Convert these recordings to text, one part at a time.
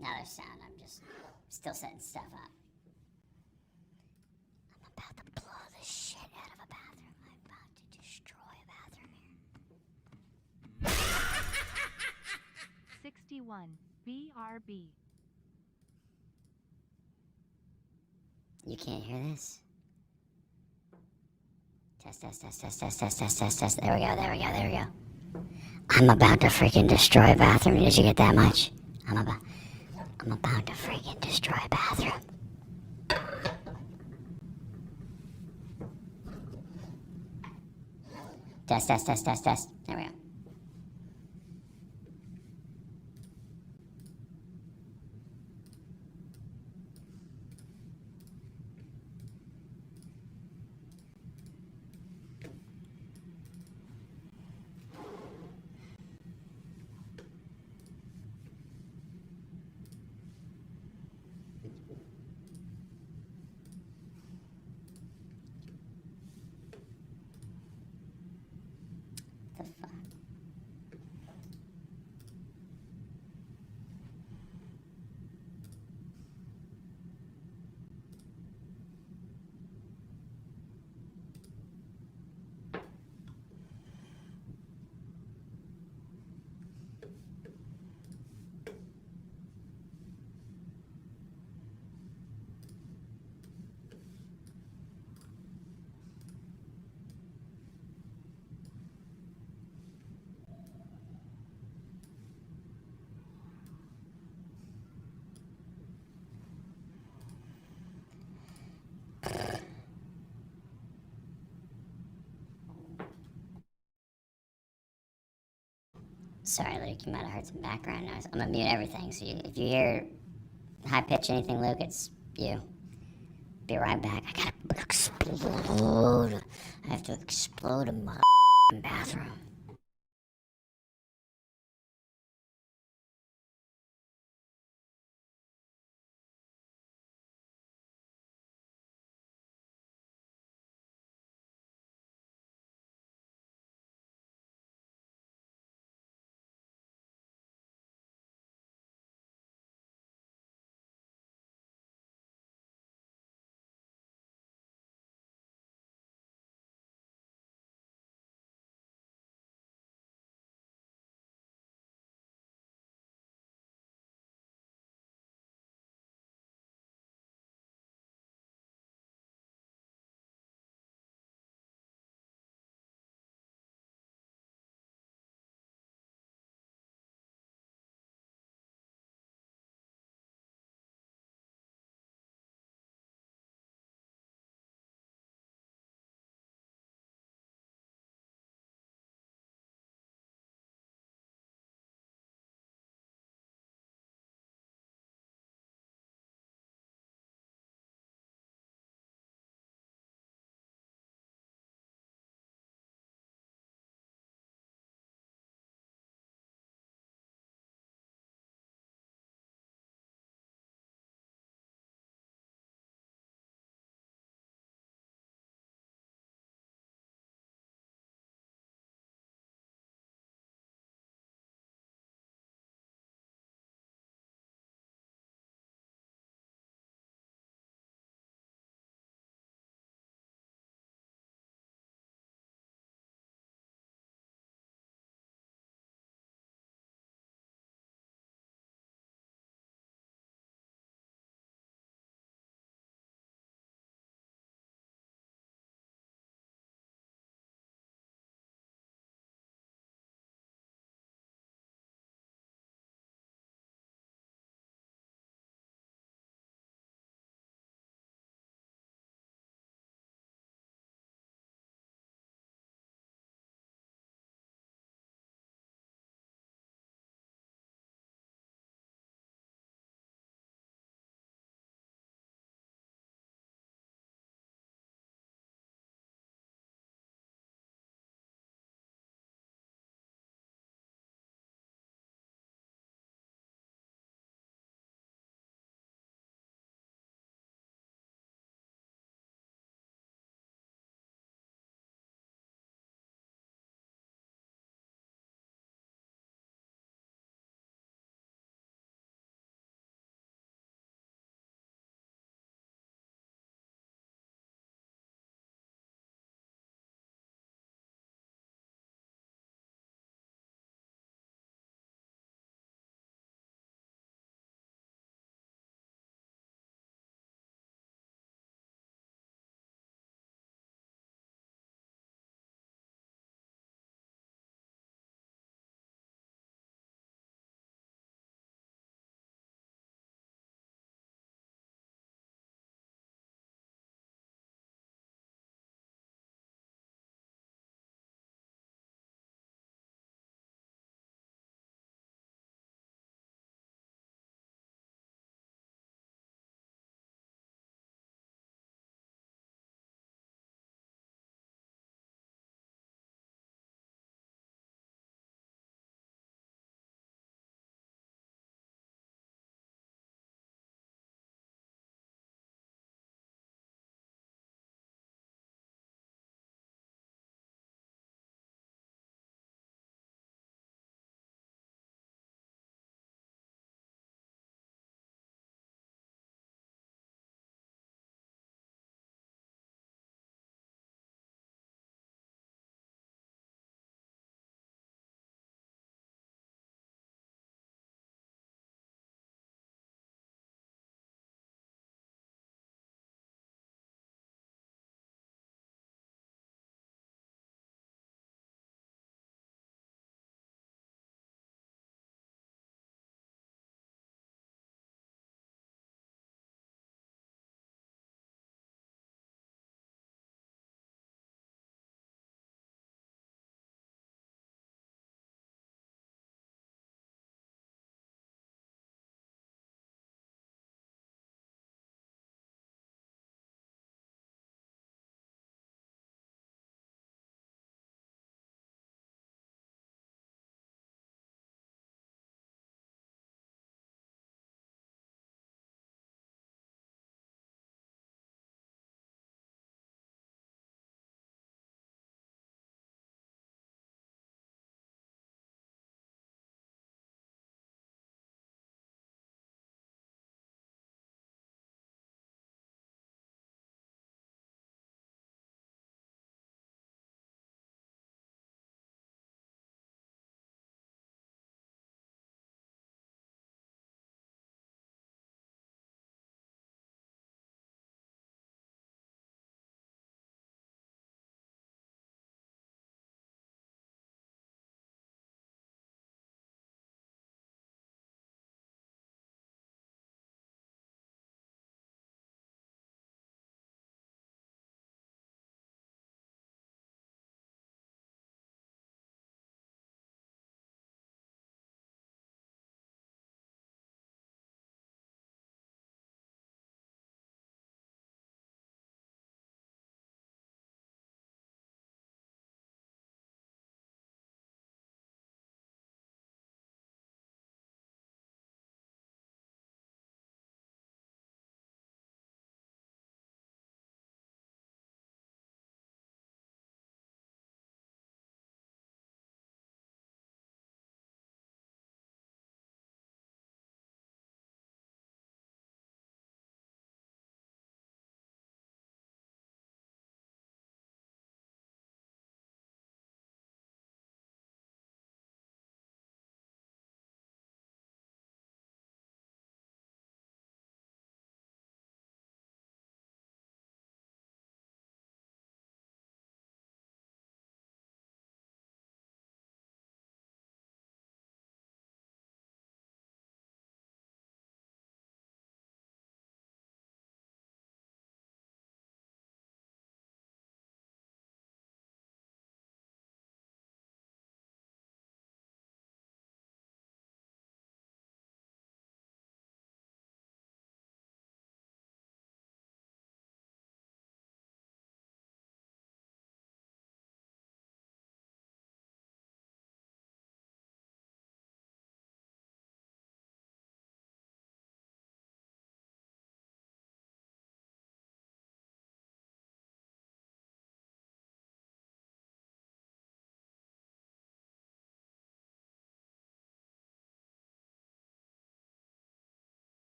Now there's sound. I'm just still setting stuff up. I'm about to blow the shit out of a bathroom. I'm about to destroy a bathroom here. 61. BRB. You can't hear this? Test, test, test, test, test, test, test, test, test. There we go, there we go, there we go. I'm about to freaking destroy a bathroom. Did you get that much? I'm about to freaking destroy a bathroom. Test, test, test, test, test. There we go. The fuck? Sorry, Luke, you might have heard some background noise. I'm gonna mute everything, so if you hear high pitch anything, Luke, it's you. Be right back. I gotta explode. I have to explode a bathroom.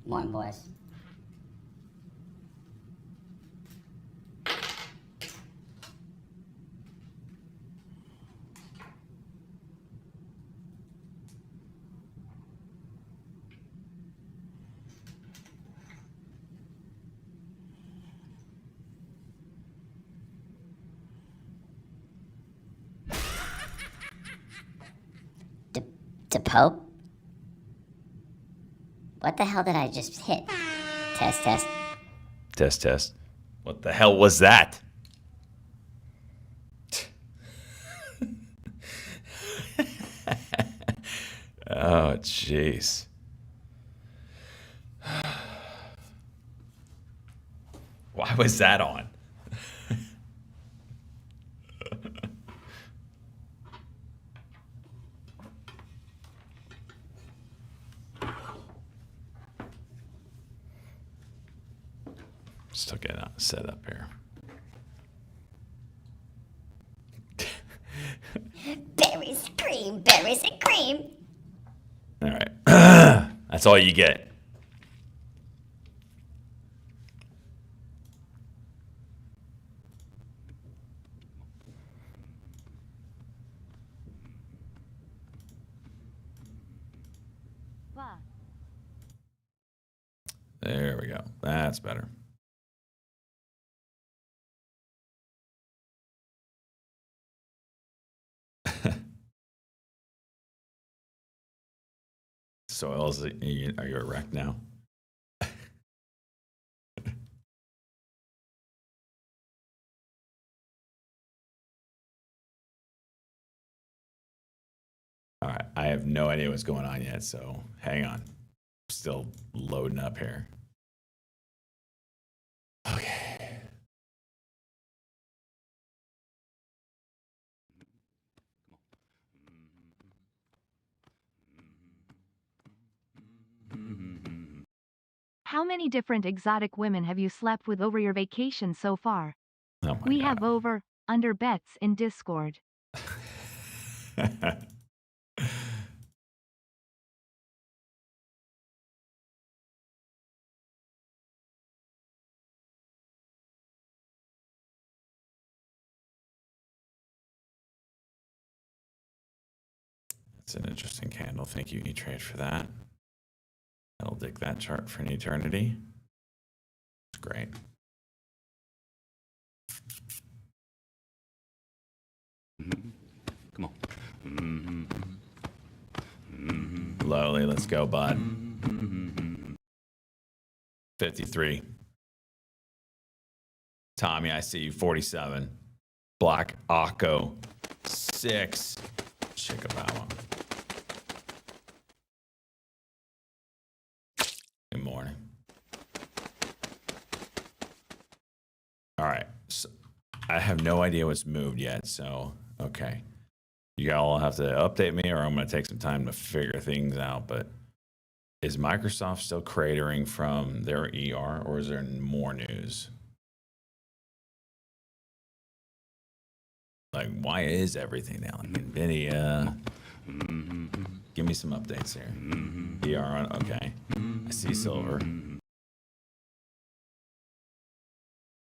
Morning, boys. The Pope? What the hell did I just hit? Test, test. Test, test. What the hell was that? Oh, jeez. Why was that on? Still getting set up here. Berries and cream, berries and cream. All right. That's all you get. Blah. There we go. That's better. So, Elsie, are you erect now? All right. I have no idea what's going on yet, so hang on. Still loading up here. Okay. How many different exotic women have you slept with over your vacation so far? Oh my We God. have over, under bets in Discord. That's an interesting candle. Thank you, E-Trade, for that. I'll dig that chart for an eternity. It's great. Come on. Lowly, let's go, bud. 53. Tommy, I see you. 47. Black Akko. 6. Chickabawa. Good morning. All right. So I have no idea what's moved yet, so okay. You all have to update me, or I'm going to take some time to figure things out. But is Microsoft still cratering from their ER, or is there more news? Like, why is everything now? Like NVIDIA. Give me some updates here. ER on, okay. I see silver.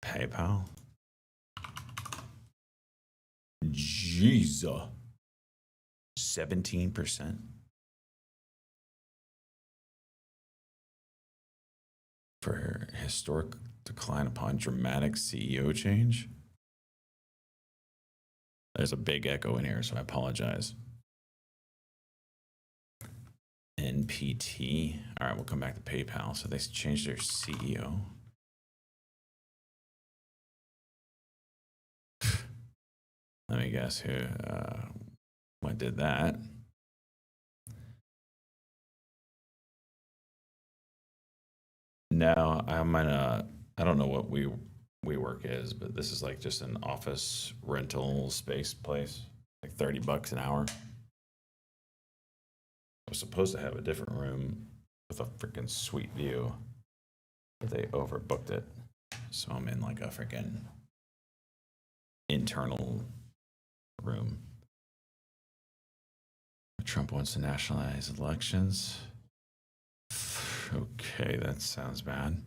PayPal. Jesus. 17%. For historic decline upon dramatic CEO change. There's a big echo in here, so I apologize. NPT. All right, we'll come back to PayPal. So they changed their CEO. Let me guess who what did that. No, I'm gonna. I don't know what WeWork is, but this is like just an office rental space place, like $30 an hour. I was supposed to have a different room with a freaking sweet view, but they overbooked it. So I'm in like a freaking internal room. Trump wants to nationalize elections. Okay, that sounds bad.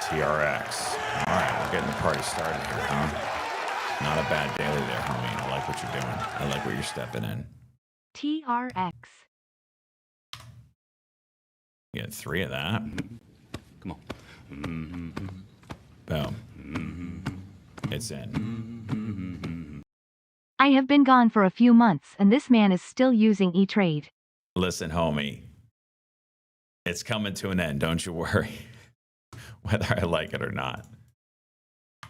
TRX. All right, we're getting the party started here, huh? Not a bad daily there, homie. I like what you're doing. I like what you're stepping in. TRX. You get 3 of that. Come on. Boom. It's in. I have been gone for a few months and this man is still using E-Trade. Listen, homie. It's coming to an end. Don't you worry. Whether I like it or not. All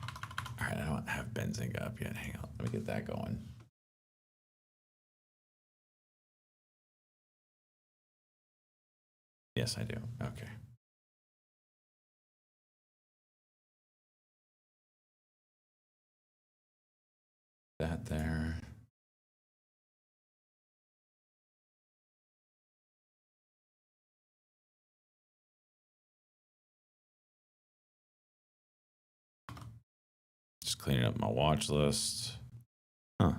right, I don't have Benzinga up yet. Hang on. Let me get that going. Yes, I do. Okay. That there. Just cleaning up my watch list. Huh.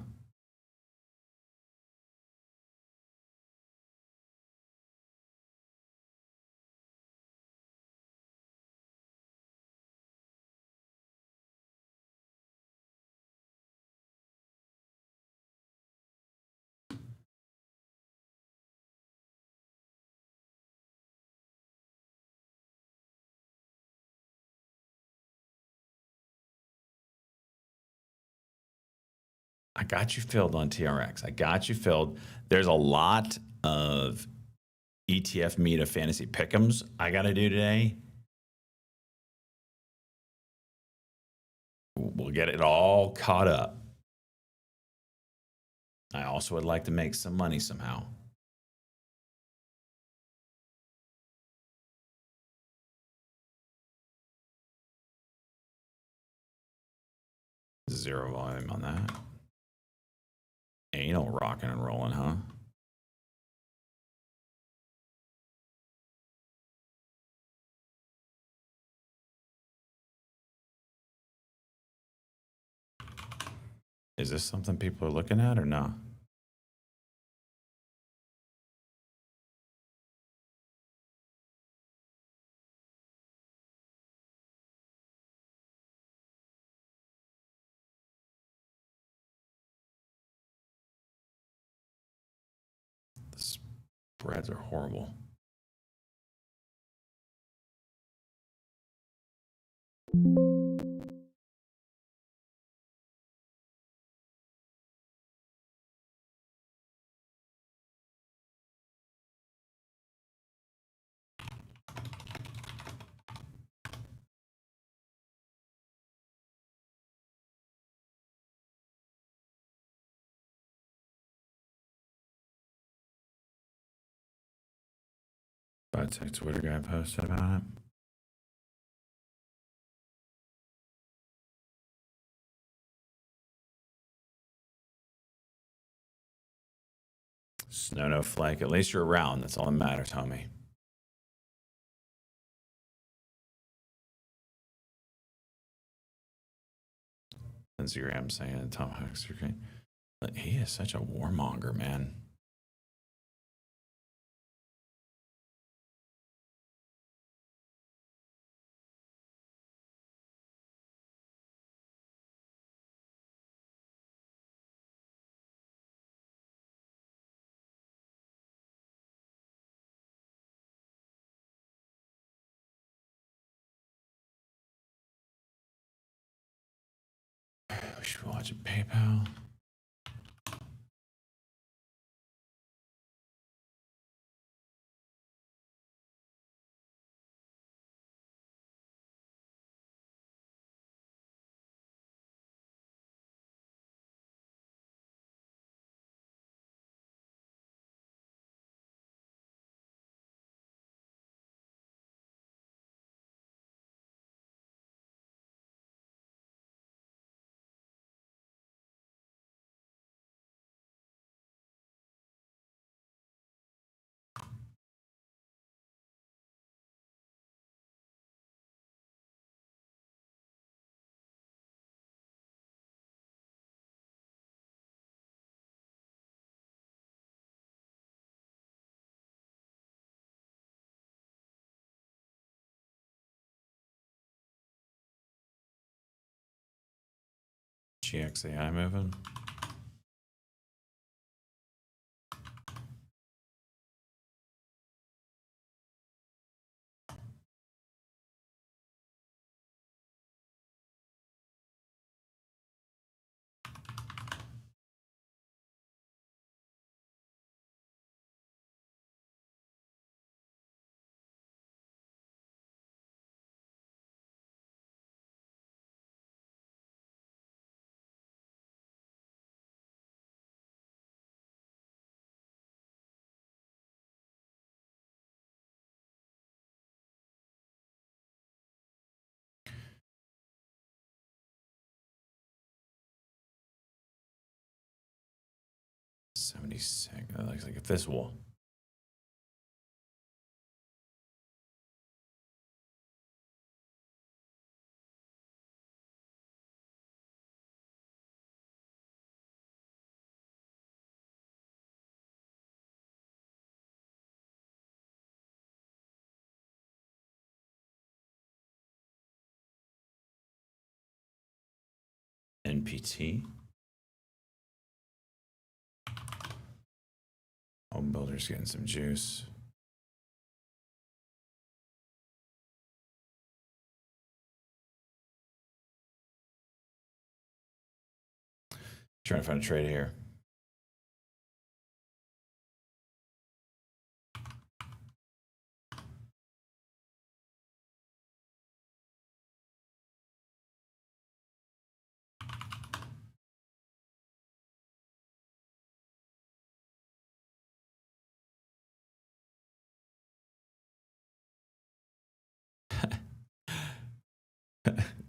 I got you filled on TRX. I got you filled. There's a lot of ETF Meta Fantasy Pick'ems I got to do today. We'll get it all caught up. I also would like to make some money somehow. Zero volume on that. Anal rocking and rolling, huh? Is this something people are looking at or not? The spreads are horrible. Biotech Twitter guy posted about it. Snow no flake. At least you're around. That's all that matters, homie. Instagram saying Tom Hanks, you're great. He is such a warmonger, man. We should be watching PayPal. GXAI moving? $76. That looks like a fistful. NPT. Home builders getting some juice. Trying to find a trade here.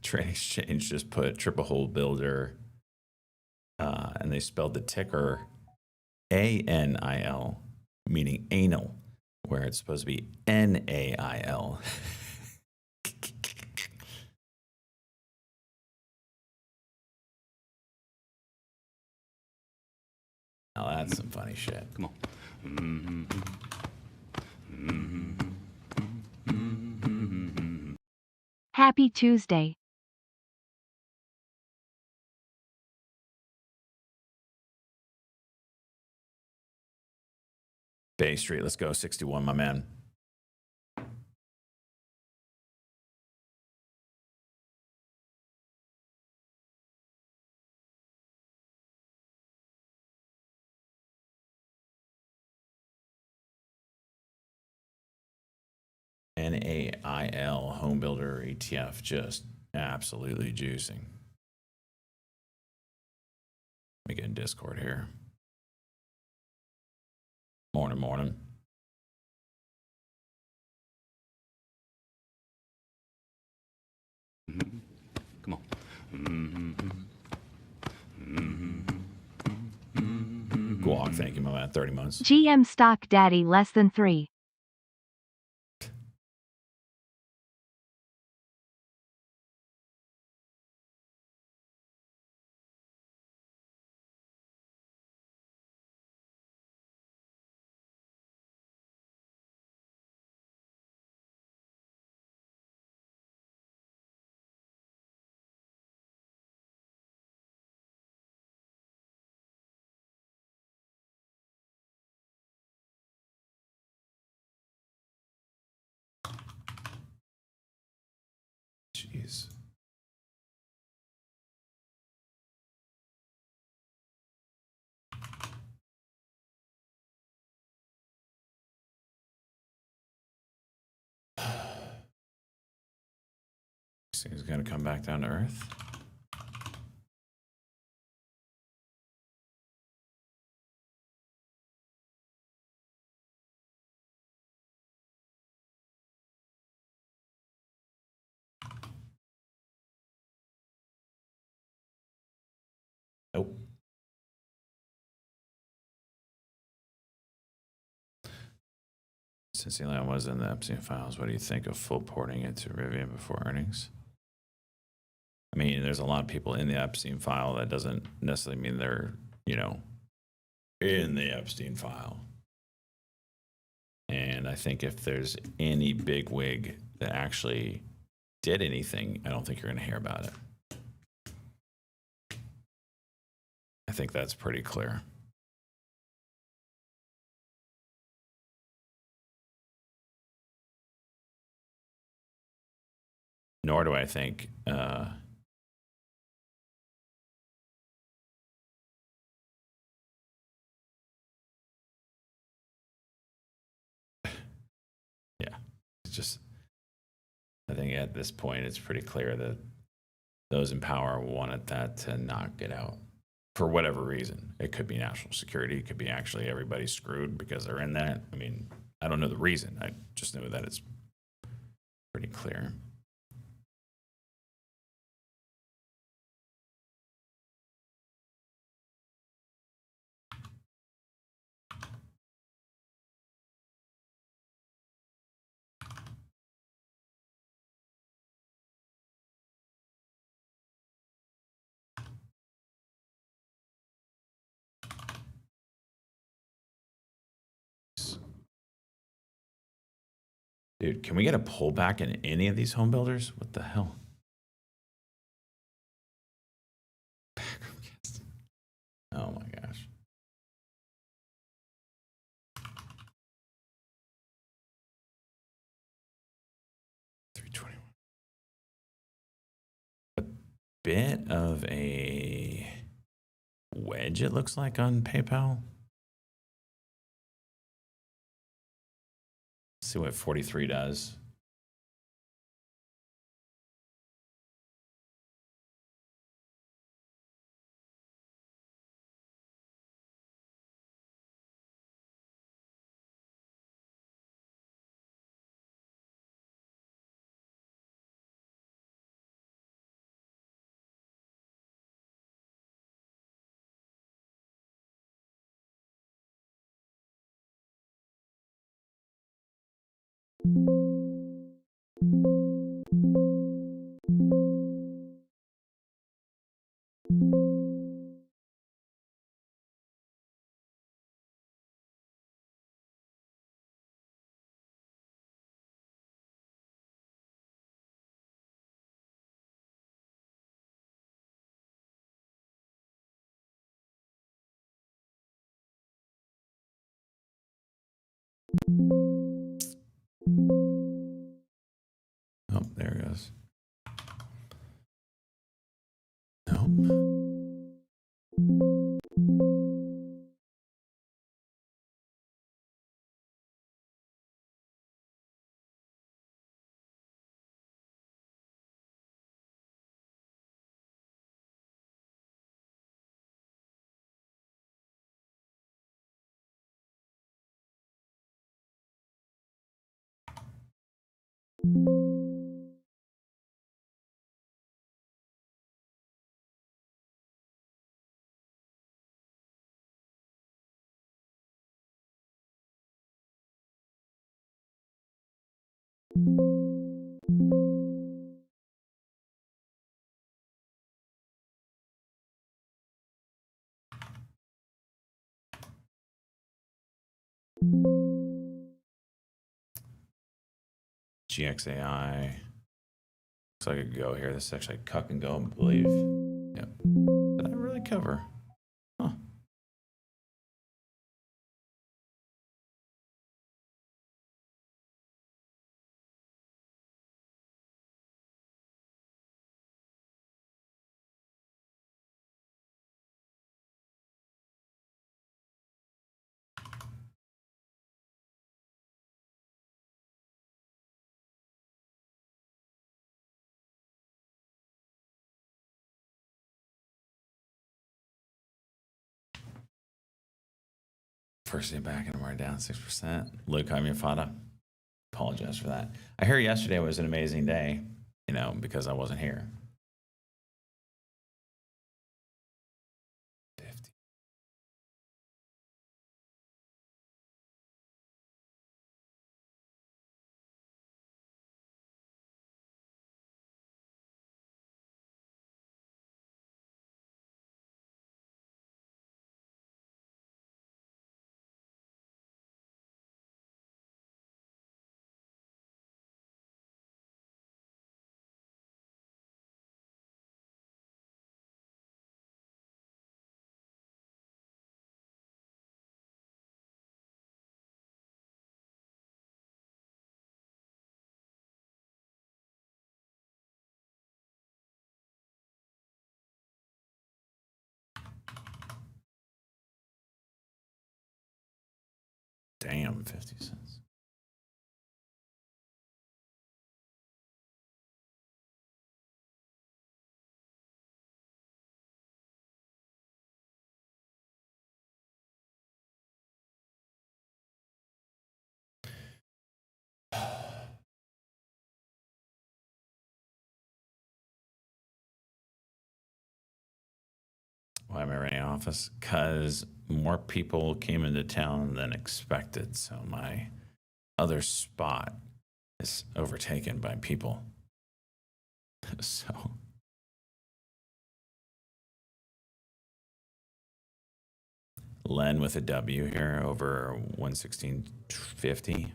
Trade Exchange just put triple hole builder, and they spelled the ticker ANIL, meaning anal, where it's supposed to be NAIL. Now that's some funny shit. Come on. Happy Tuesday. Bay Street, let's go. 61, my man. NAIL home builder ETF just absolutely juicing. Let me get in Discord here. Morning. Come on. Guac, thank you, my man. 30 months. GM Stock Daddy less than 3. Jeez. This thing's gonna come back down to earth. Nope. Since Elon was in the Epstein files, what do you think of full porting into Rivian before earnings? I mean, there's a lot of people in the Epstein file. That doesn't necessarily mean they're, in the Epstein file. And I think if there's any big wig that actually did anything, I don't think you're going to hear about it. I think that's pretty clear. Nor do I think yeah, it's just, I think at this point it's pretty clear that those in power wanted that to not get out for whatever reason. It could be national security, it could be actually everybody screwed because they're in that. I mean, I don't know the reason. I just know that it's pretty clear. Dude, can we get a pullback in any of these home builders? What the hell? Oh my gosh. $321. A bit of a wedge, it looks like, on PayPal. Let's see what 43 does. Oh, there it goes. Nope. GXAI. Looks like a go here. This is actually a cuck and go, I believe. Yep. Did I really cover? Huh. First day back and I'm already down 6%. Luke Hamifada. Apologize for that. I hear yesterday was an amazing day, you know, because I wasn't here. Damn, 50 cents. Why am I running office? Because more people came into town than expected. So my other spot is overtaken by people. So Len with a W here over 116.50.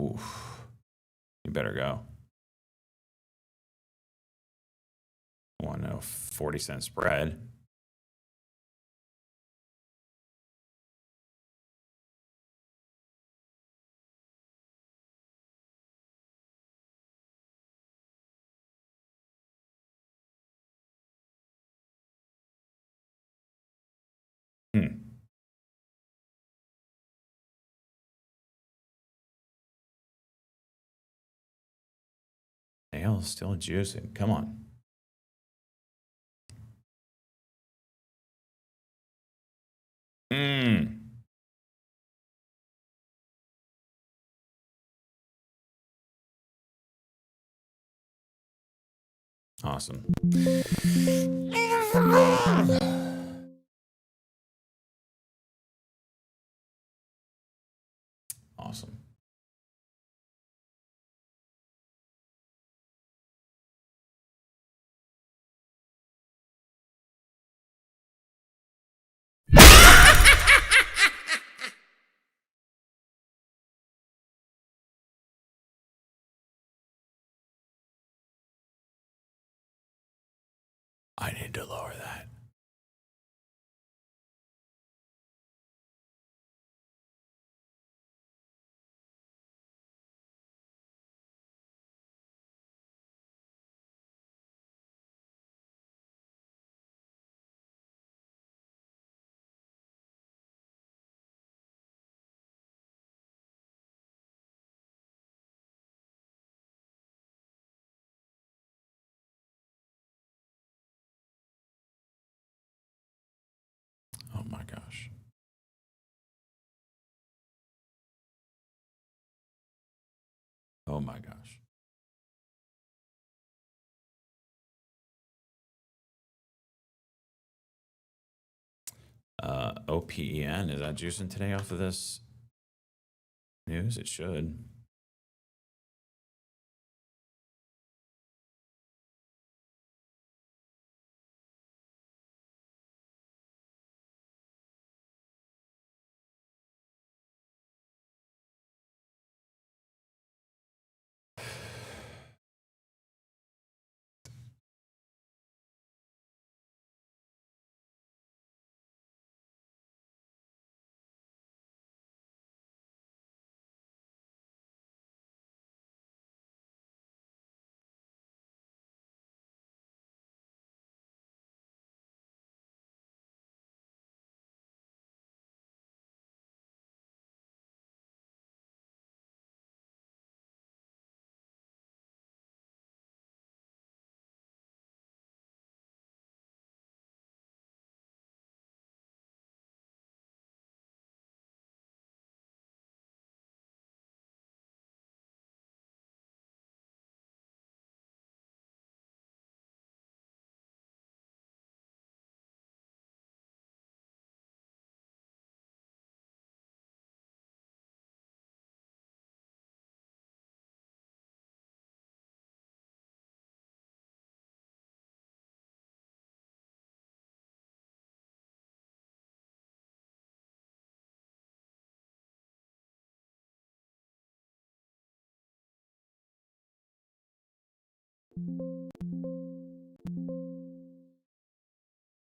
Oof. You better go. Want to know 40-cent spread. Ale still juicing. Come on. Awesome. Awesome. I need to lower that. Oh my gosh. Oh my gosh. OPEN, is that juicing today off of this news? It should.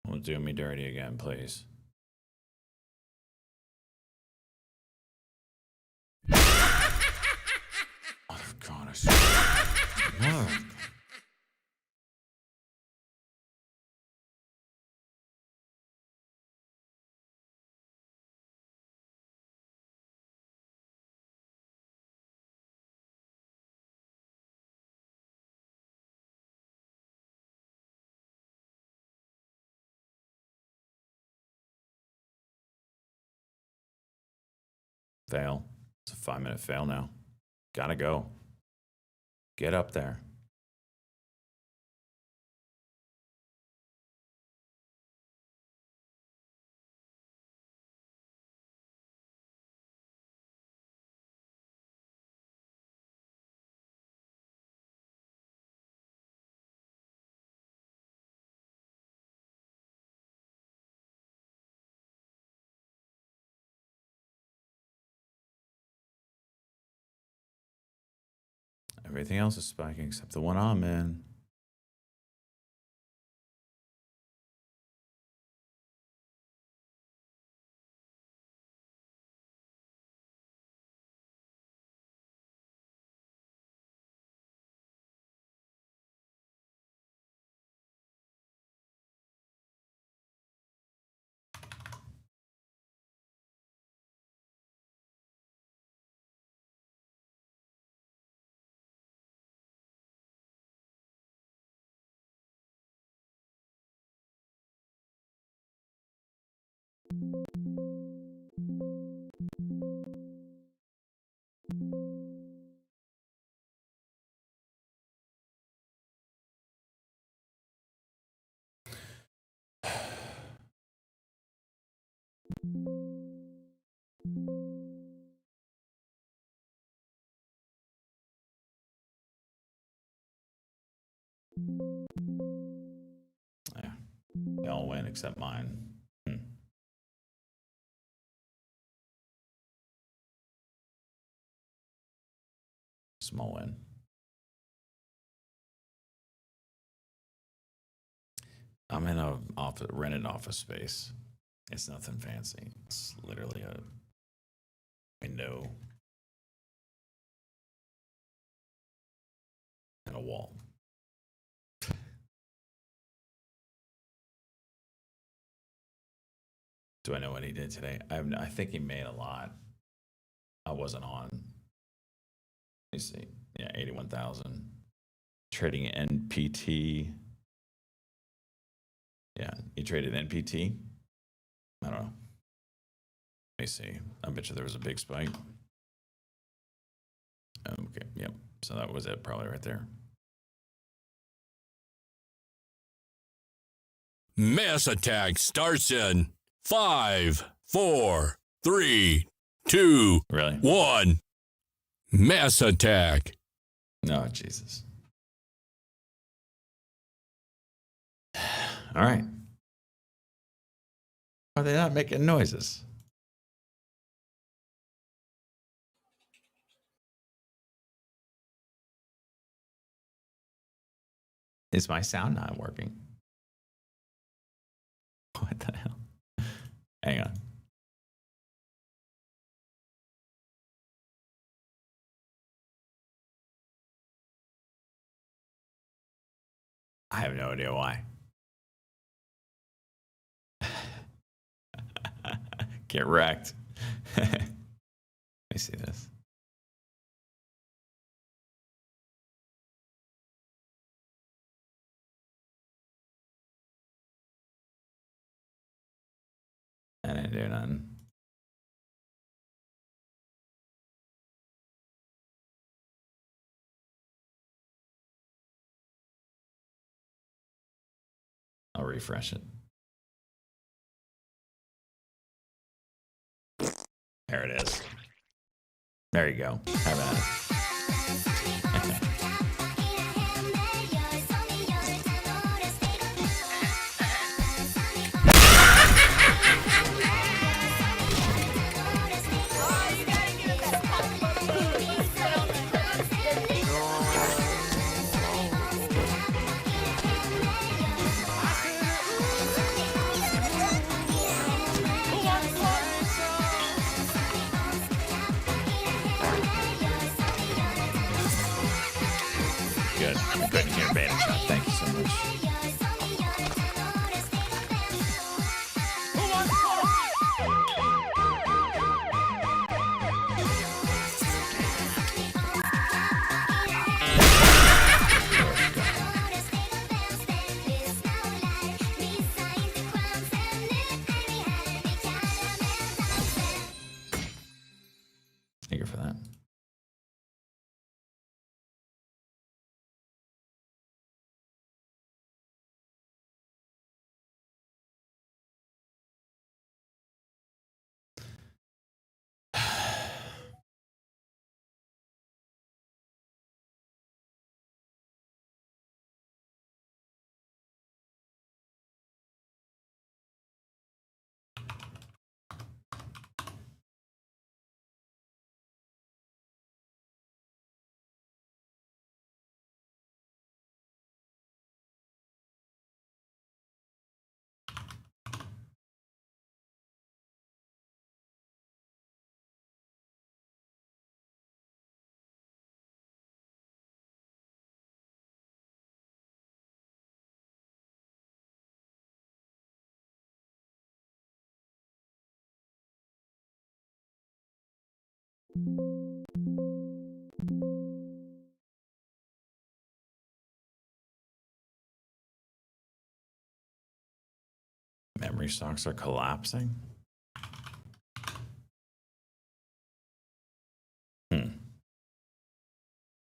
Don't do me dirty again, please. Mother of God, I swear. Mother. Fail. It's a 5-minute fail now. Gotta go. Get up there. Everything else is spiking except the one I'm in. Yeah. They all win except mine. Small win. I'm in a rented office space. It's nothing fancy. It's literally a window and a wall. Do I know what he did today? I think he made a lot. I wasn't on. Let me see. Yeah, 81,000. Trading NPT. Yeah, he traded NPT. I don't know. Let me see. I bet you there was a big spike. Okay, yep. So that was it, probably right there. Mass attack starts in 5, 4, 3, 2, Really? 1. Mass attack. No, Jesus. All right. Why are they not making noises? Is my sound not working? What the hell? Hang on. I have no idea why. Get wrecked. Let me see this. I didn't do nothing. I'll refresh it. There it is. There you go. Have at it. Later, Chuck. Thank you so much. Thank you for that. Memory stocks are collapsing.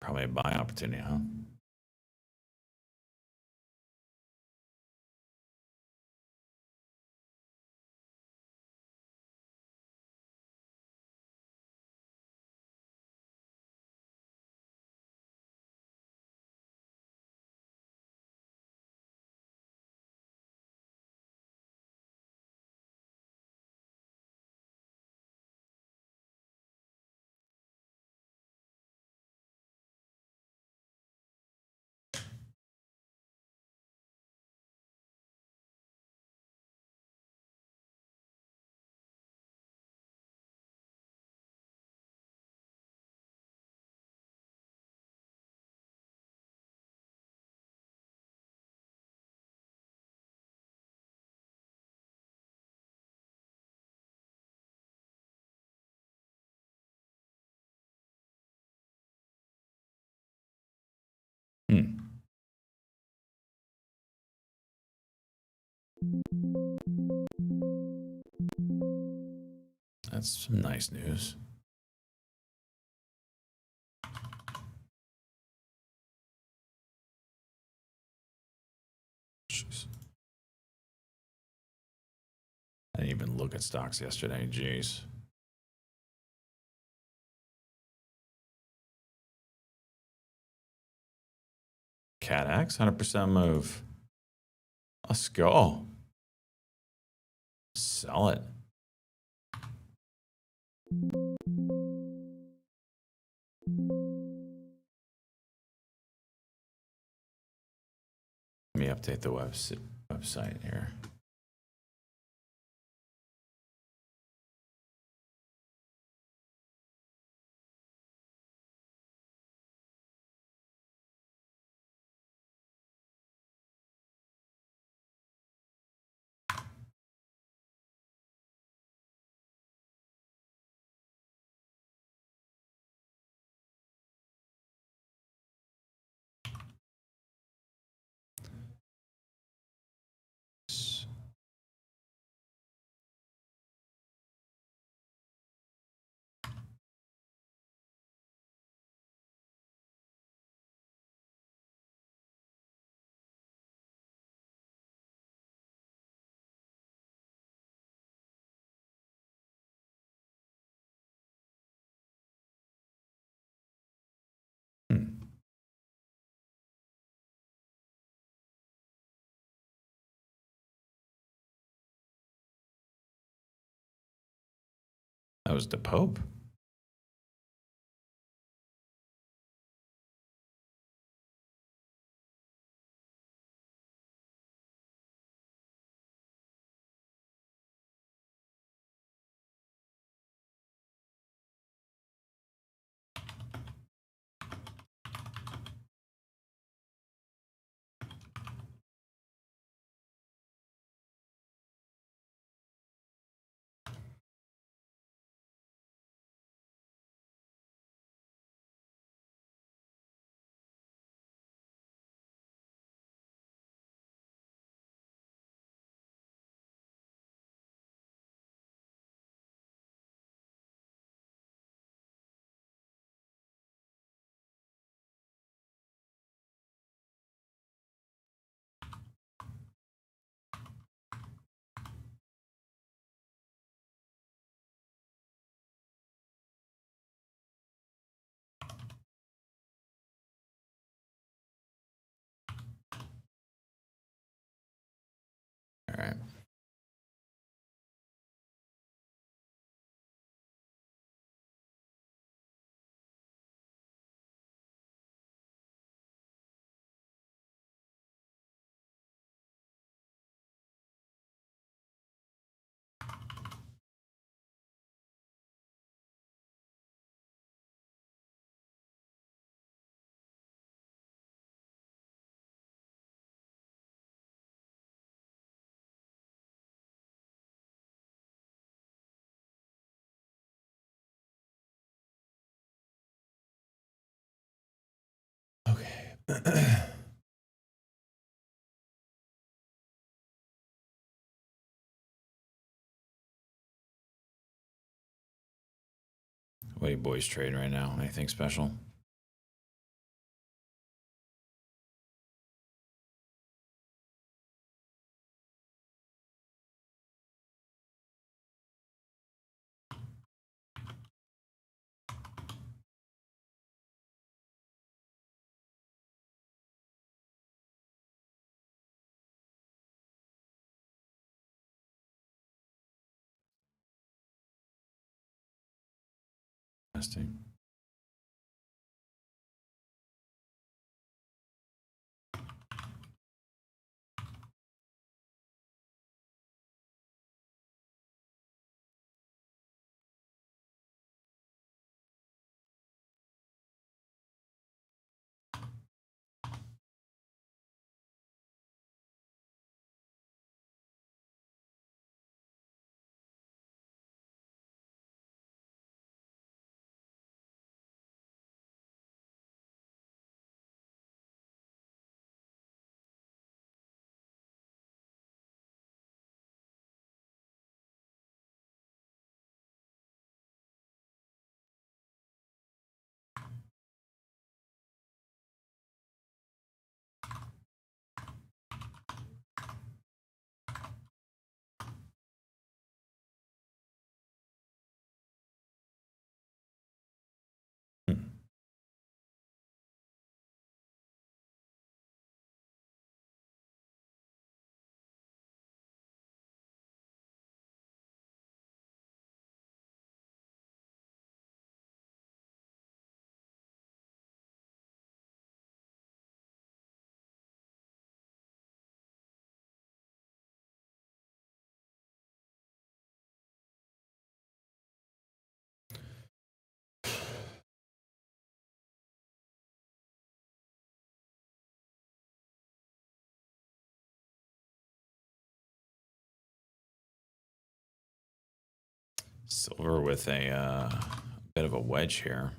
Probably a buy opportunity, huh? Hmm. That's some nice news. Jeez. I didn't even look at stocks yesterday. Jeez. Cat X, 100% move. Let's go. Sell it. Let me update the website here. Hmm. That was the Pope. All right. Okay. What are you boys trading right now? Anything special? Interesting. Hmm. Silver with a bit of a wedge here.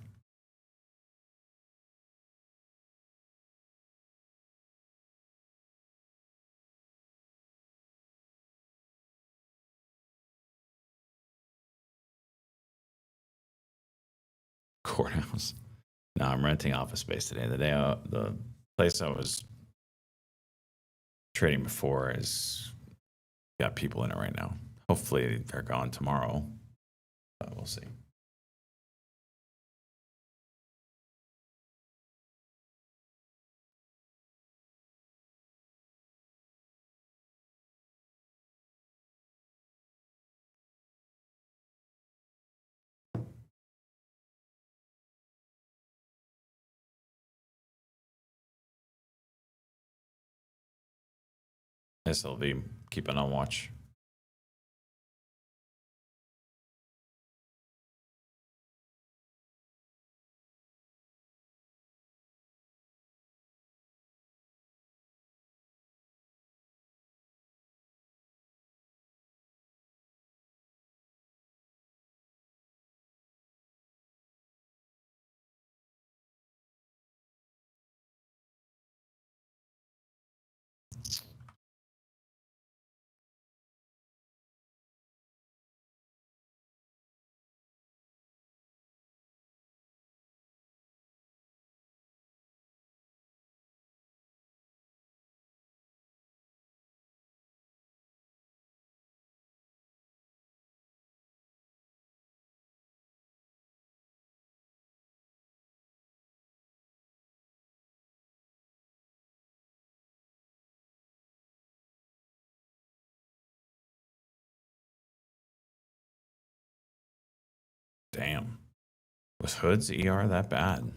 Courthouse. No, I'm renting office space today. The place I was trading before is got people in it right now. Hopefully they're gone tomorrow. But we'll see. SLV keeping on watch. damn. Was Hood's ER that bad?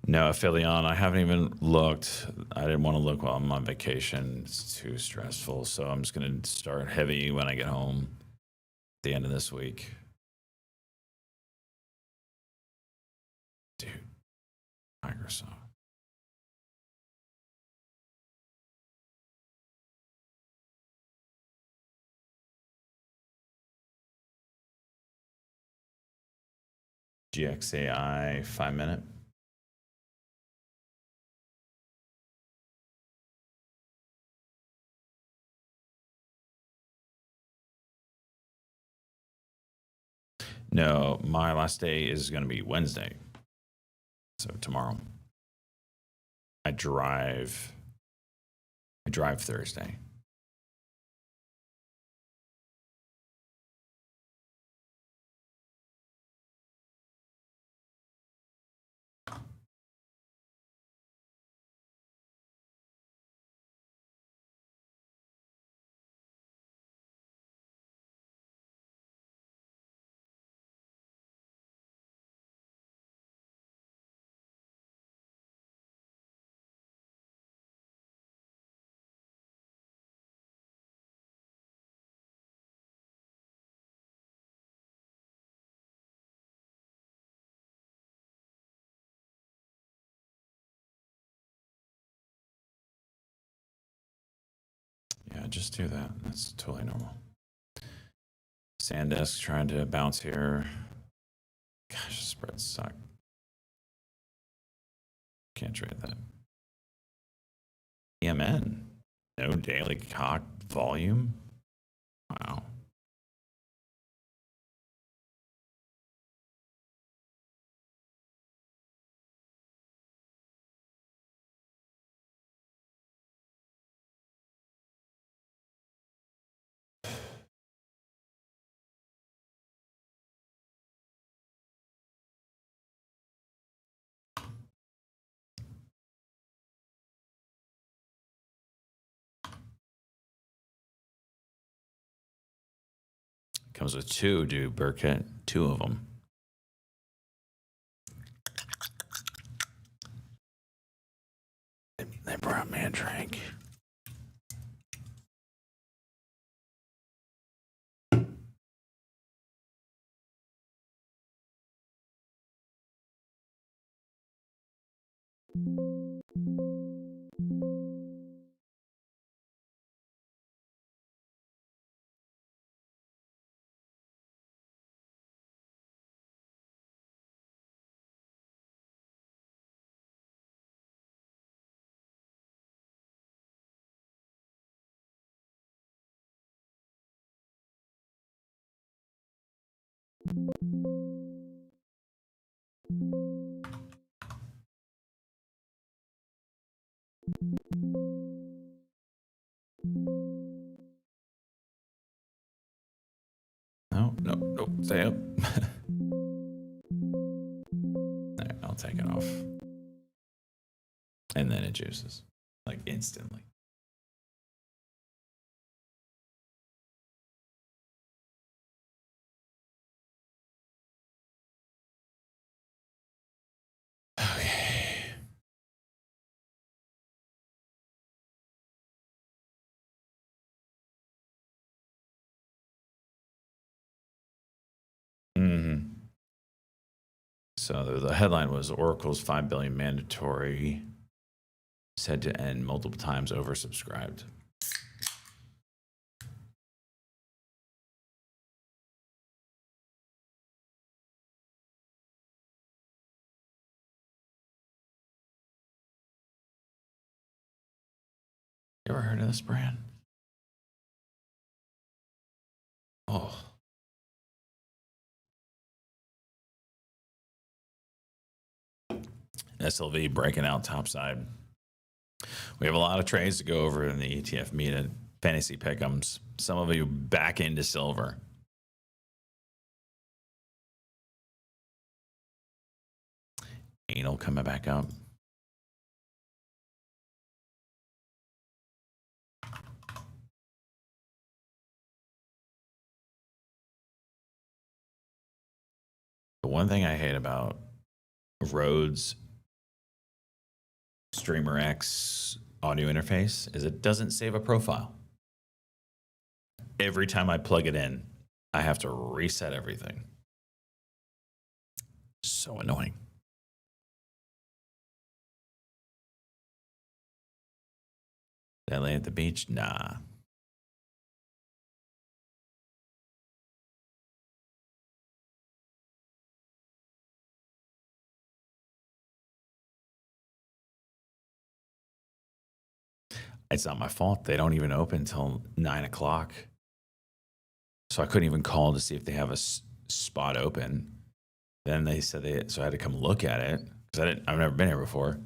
No, Philion, I haven't even looked. I didn't want to look while I'm on vacation. It's too stressful. So I'm just going to start heavy when I get home at the end of this week. Dude, Microsoft. GXAI 5-minute. No, my last day is going to be Wednesday. So tomorrow. I drive Thursday. Yeah, just do that. That's totally normal. Sandisk trying to bounce here. Gosh, spreads suck. Can't trade that. EMN. No daily cock volume. Wow. Comes with two, dude. Burkett. Two of them. They brought me a drink. No. Stay up. Alright, I'll take it off. And then it juices. Like instantly. Okay. So the headline was Oracle's $5 billion mandatory said to end multiple times oversubscribed. You ever heard of this brand? Oh. SLV breaking out topside. We have a lot of trades to go over in the ETF meet at Fantasy Pick'ems. Some of you back into silver. Anal coming back up. The one thing I hate about Rode's Streamer X audio interface is it doesn't save a profile. Every time I plug it in, I have to reset everything. So annoying. Did I lay at the beach? Nah. It's not my fault. They don't even open until 9 o'clock. So I couldn't even call to see if they have a spot open. Then they said so I had to come look at it because I've never been here before.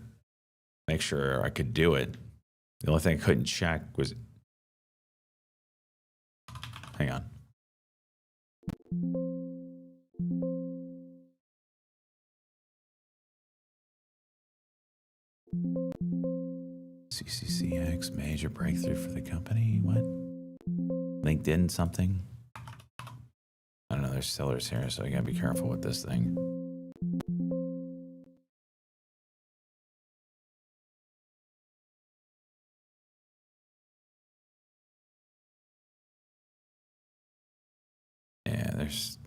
Make sure I could do it. The only thing I couldn't check was, hang on. CCCX major breakthrough for the company. What? LinkedIn something? I don't know. There's sellers here, so you gotta be careful with this thing. Yeah, there's.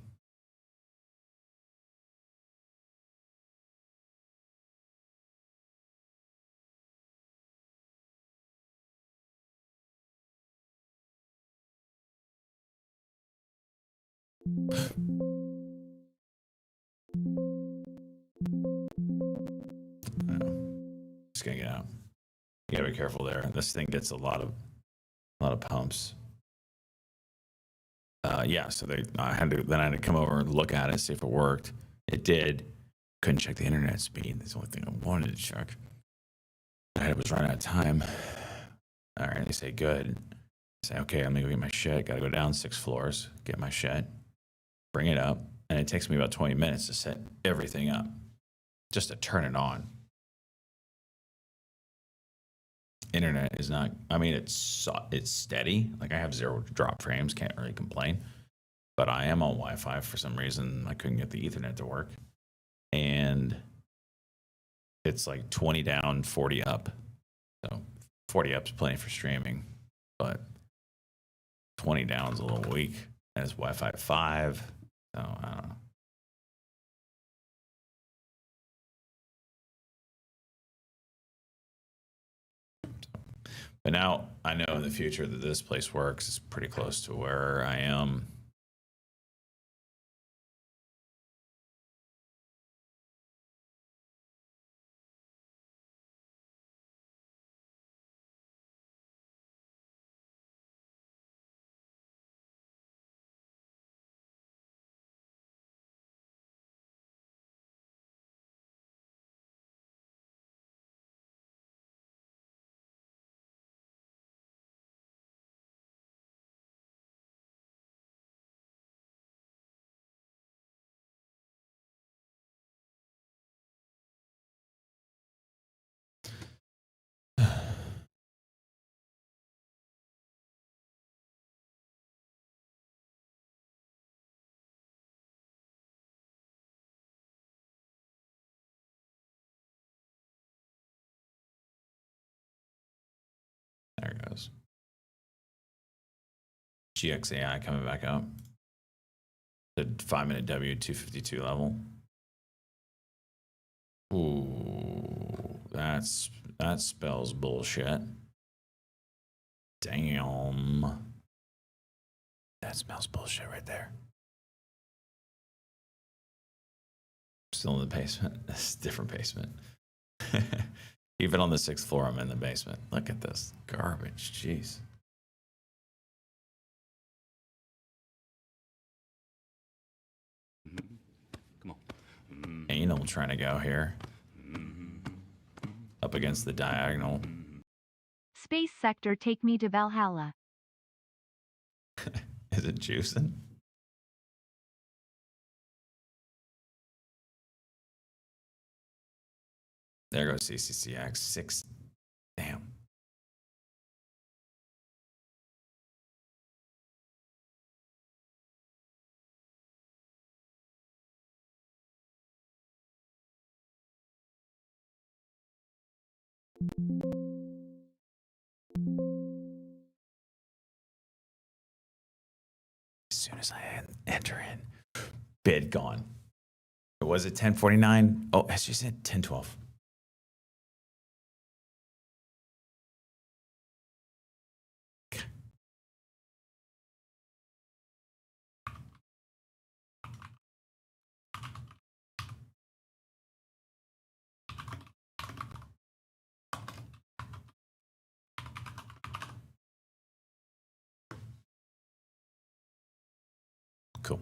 Just gonna get out. You gotta be careful there. This thing gets a lot of pumps. Yeah, so I had to come over and look at it, see if it worked. It did. Couldn't check the internet speed. That's the only thing I wanted to check. I was running out of time. All right, they say good. I say, okay, let me go get my shit. Gotta go down 6 floors, get my shit, bring it up, and it takes me about 20 minutes to set everything up, just to turn it on. Internet is not, I mean, it's steady. Like I have 0 drop frames, can't really complain. But I am on Wi-Fi for some reason. I couldn't get the Ethernet to work. And it's like 20 down, 40 up. So 40 up's plenty for streaming, but 20 down's a little weak. And it's Wi-Fi 5. So I don't know. But now I know in the future that this place works. It's pretty close to where I am. There it goes. GXAI coming back up. The 5-minute W252 level. Ooh, that spells bullshit. Damn. That smells bullshit right there. Still in the basement. It's a different basement. Even on the 6th floor, I'm in the basement. Look at this garbage. Jeez. Come on. Anal trying to go here. Up against the diagonal. Space sector, take me to Valhalla. Is it juicing? There goes CCCX 6. Damn. As soon as I enter in, bid gone. Was it 10:49? Oh, as you said, 10:12. Cool.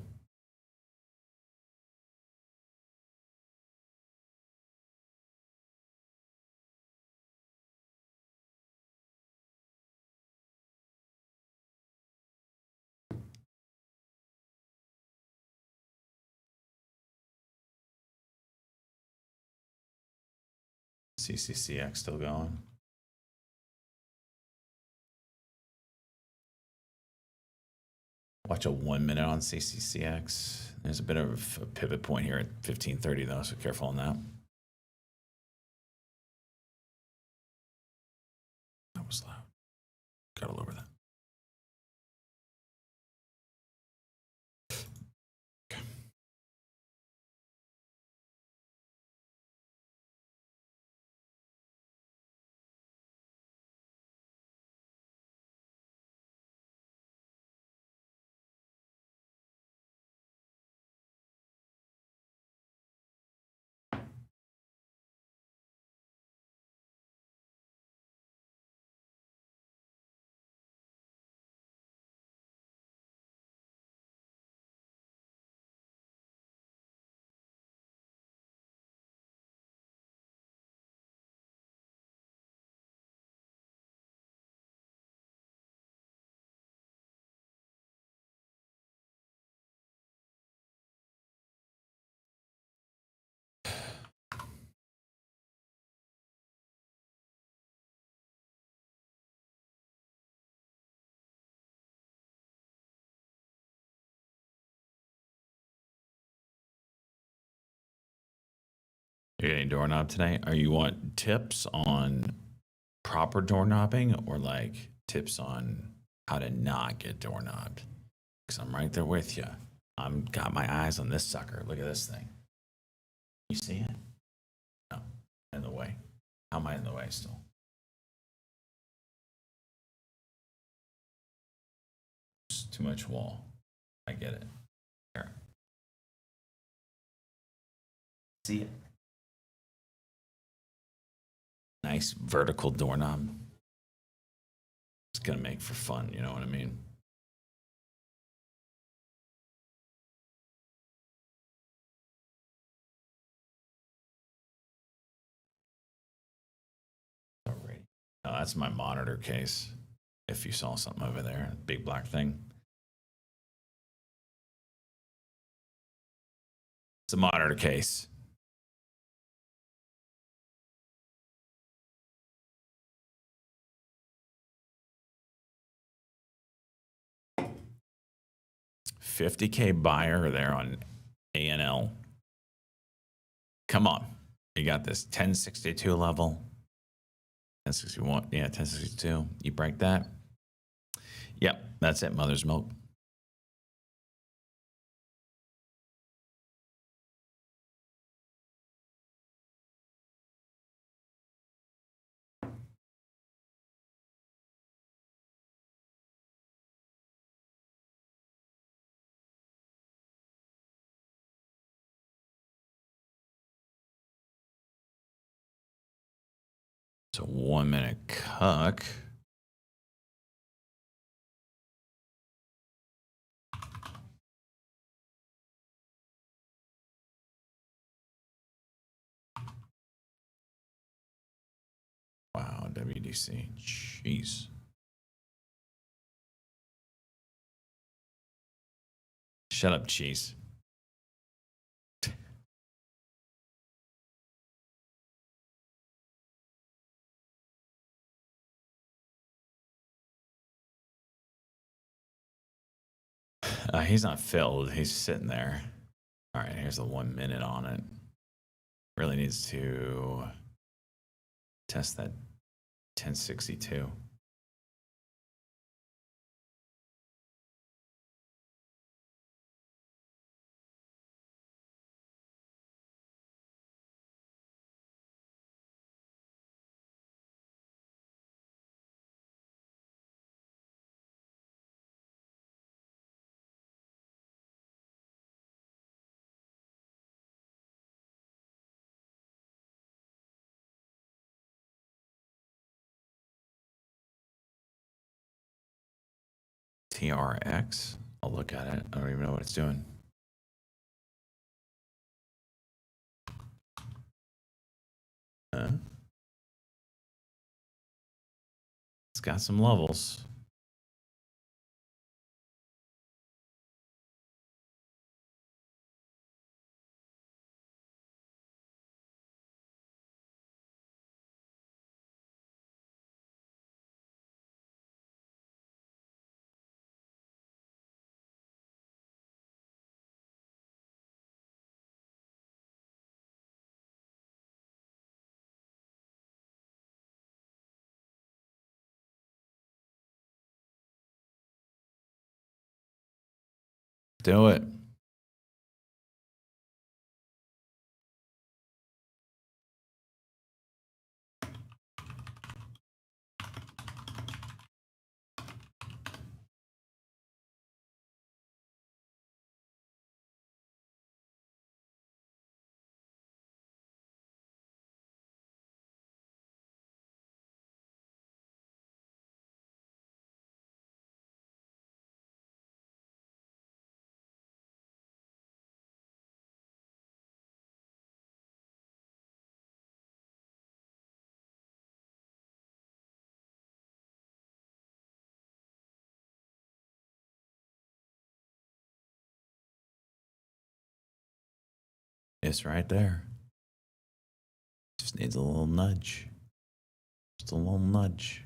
CCCX still going. Watch a 1 minute on CCCX. There's a bit of a pivot point here at 15:30 though, so careful on that. That was loud. Gotta lower that. Okay. You're getting doorknob today? Are you want tips on proper doorknobbing or like tips on how to not get doorknobbed? Because I'm right there with you. I'm got my eyes on this sucker. Look at this thing. You see it? No, in the way. How am I in the way still? It's too much wall. I get it. Here. See it? Nice vertical doorknob. It's gonna make for fun, you know what I mean? Alright. Oh, that's my monitor case. If you saw something over there, big black thing. It's a monitor case. $50K buyer there on ANL. Come on. You got this 1062 level. 1061. Yeah, 1062. You break that. Yep, that's it, mother's milk. It's a 1 minute cuck. Wow, WDC. Jeez. Shut up, cheese. He's not filled. He's sitting there. All right, here's the 1 minute on it. Really needs to test that 1062. TRX. I'll look at it. I don't even know what it's doing. It's got some levels. Do it. It's right there. Just needs a little nudge. Just a little nudge.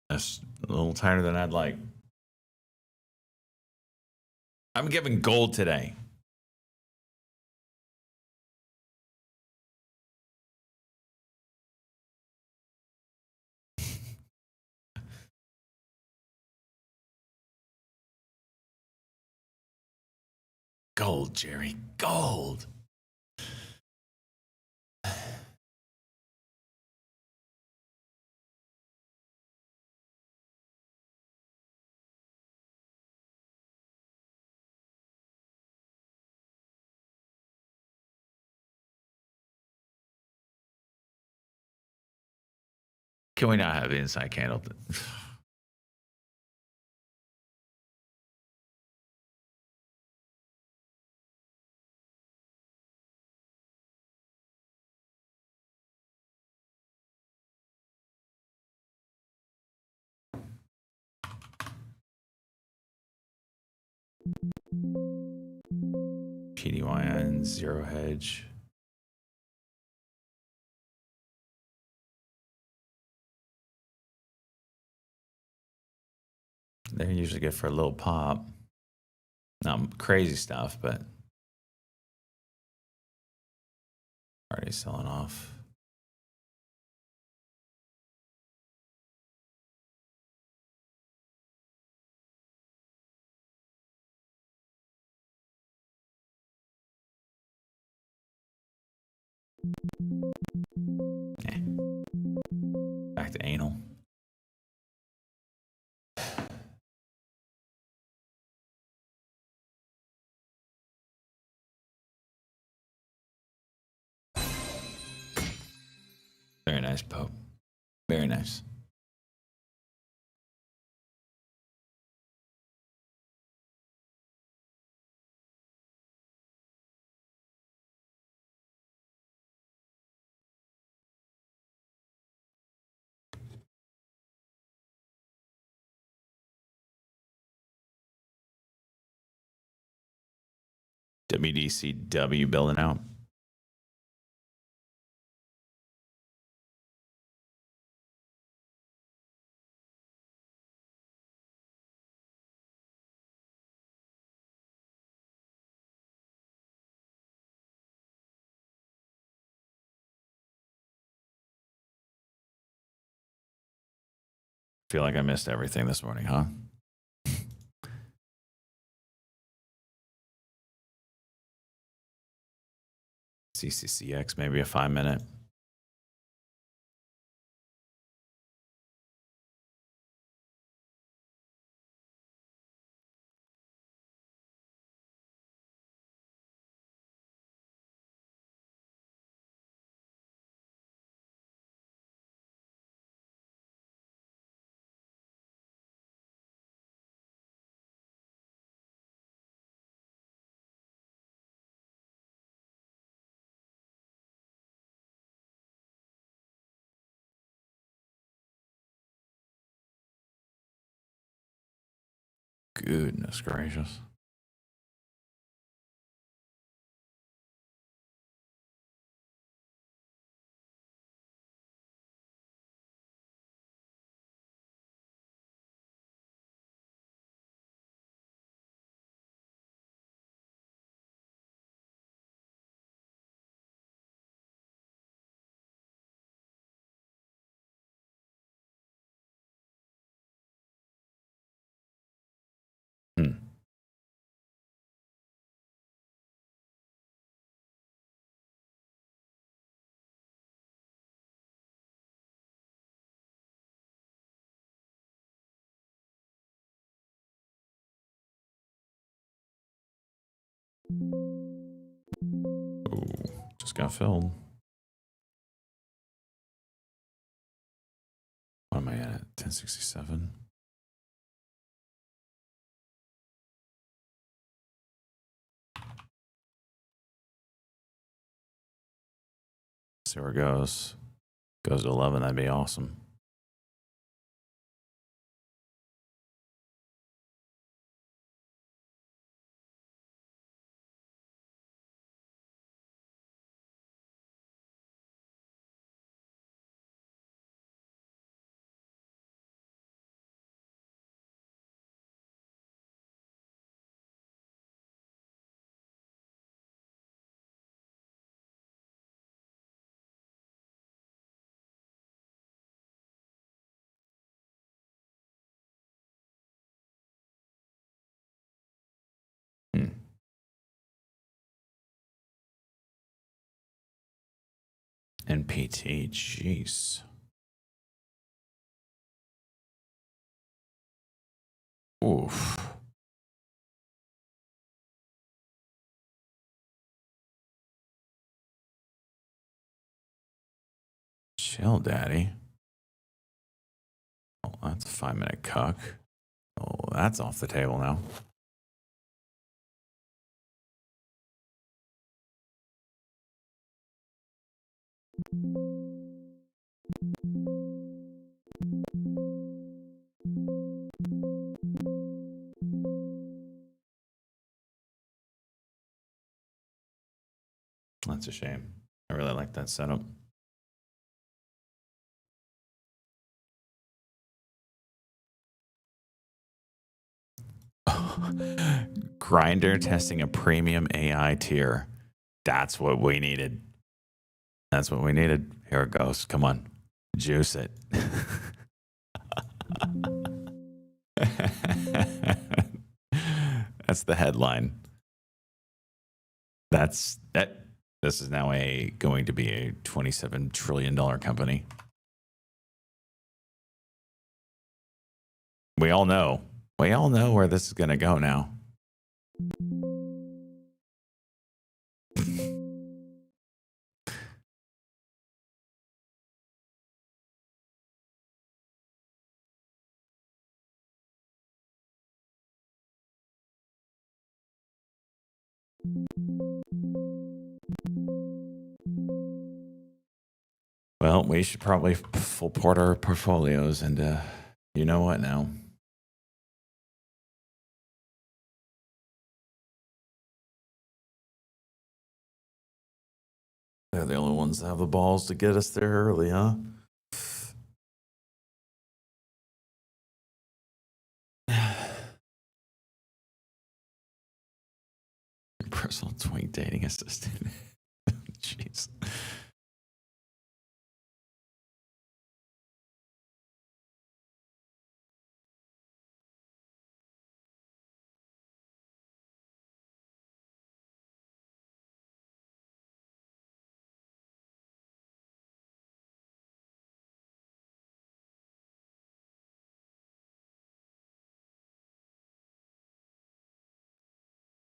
That's a little tighter than I'd like. I'm giving gold today. Gold, Jerry. Gold. Can we not have the inside candle? PDYN, zero hedge. They're usually good for a little pop. Not crazy stuff, but already selling off. Back to anal. Very nice, Pope. Very nice. WDCW building out. Feel like I missed everything this morning, huh? CCCX, maybe a 5-minute. Goodness gracious. Hmm. Ooh, just got filled. What am I at? 1067. See where it goes. Goes to 11. That'd be awesome. Hmm. NPT, jeez. Oof. Chill, daddy. Oh, that's a 5-minute cuck. Oh, that's off the table now. That's a shame. I really like that setup. Grinder testing a premium AI tier. That's what we needed. That's what we needed. Here it goes. Come on. Juice it. That's the headline. That's that. This is now going to be a $27 trillion company. We all know. We all know where this is going to go now. Well, we should probably full port our portfolios, and you know what now? They're the only ones that have the balls to get us there early, huh? Personal twink dating assistant. Jeez.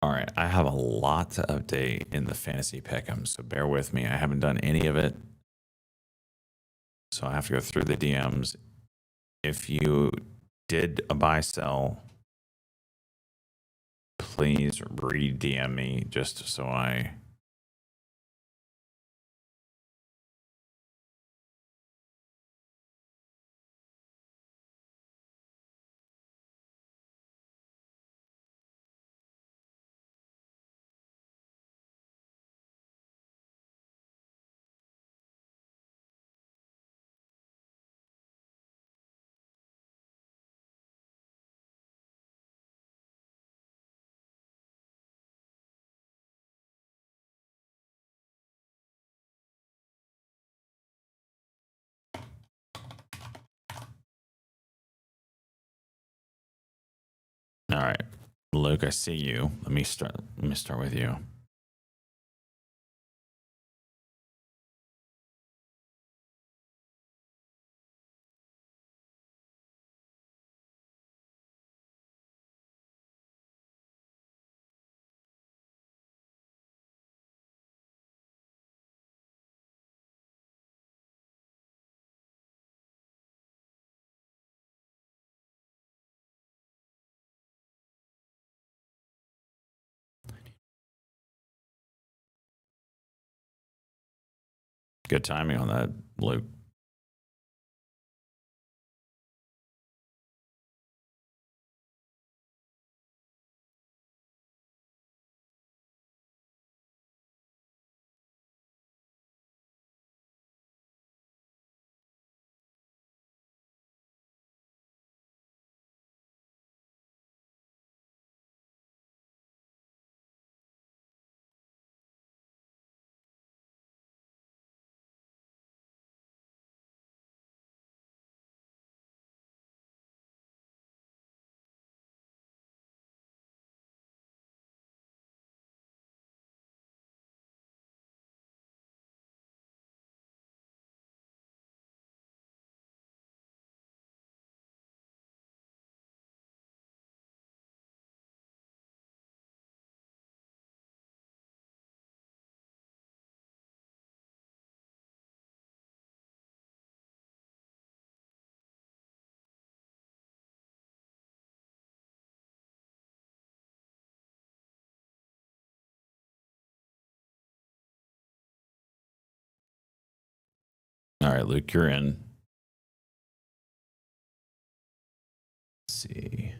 All right, I have a lot to update in the fantasy pick'em, so bear with me. I haven't done any of it, so I have to go through the DMs. If you did a buy sell, please re-DM me just so I. All right, Luke, I see you. Let me start with you. Good timing on that, Luke. All right, Luke, you're in. Let's see.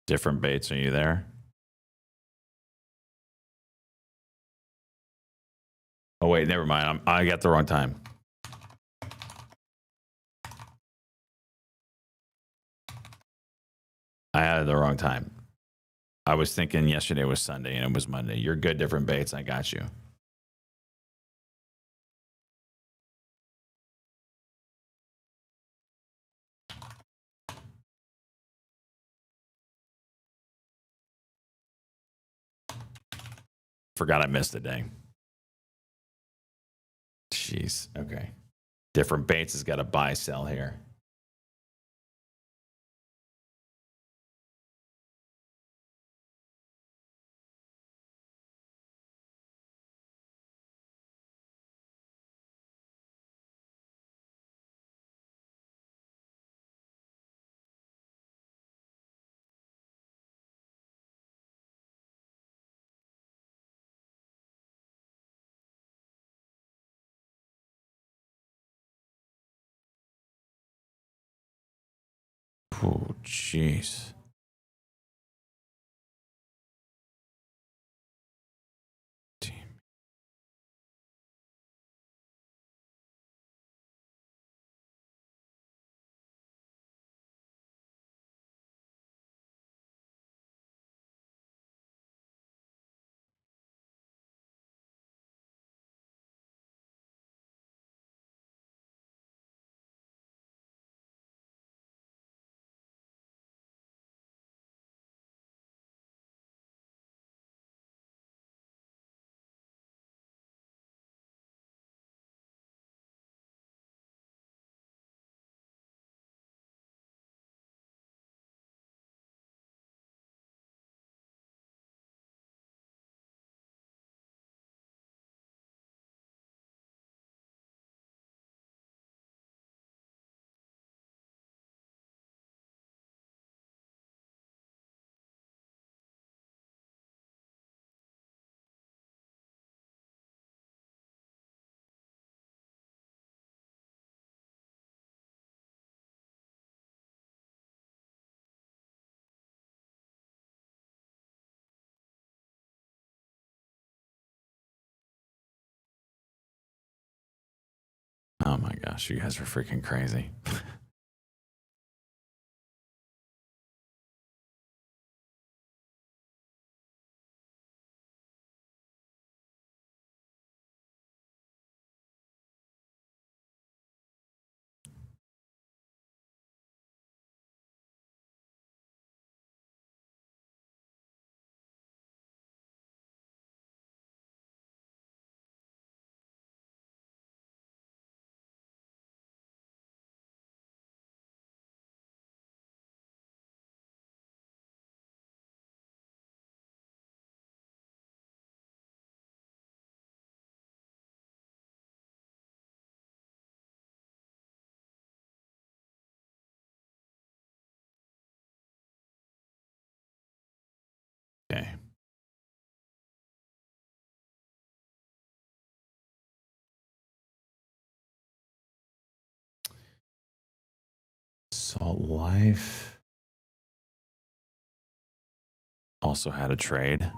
Different baits. Are you there? Oh wait, never mind. I got the wrong time. I had the wrong time. I was thinking yesterday was Sunday and it was Monday. You're good, different baits. I got you. Forgot I missed a day. Jeez. Okay. Different Bates has got a buy sell here. Oh, jeez. Oh my gosh, you guys are freaking crazy. Okay. Salt Life also had a trade.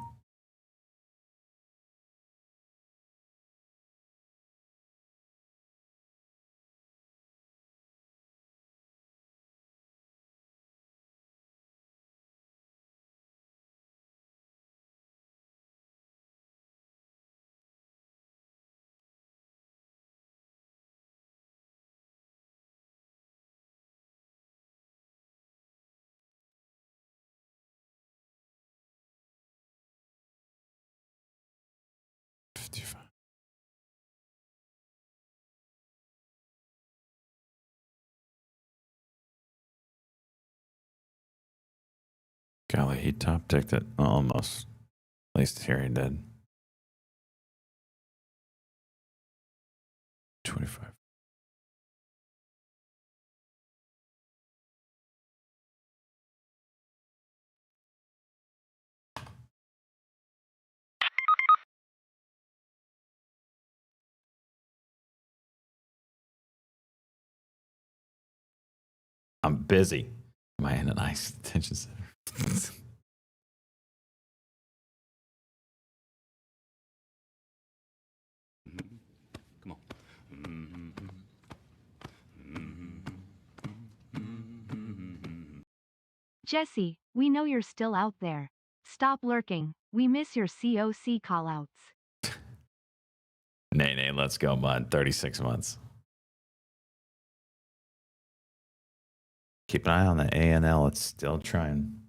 Golly, he top ticked it almost. At least here he did. 25. I'm busy. Am I in a nice detention center? Come on. Jesse, we know you're still out there. Stop lurking. We miss your COC callouts. Nay, let's go, bud. 36 months. Keep an eye on the ANL. It's still trying.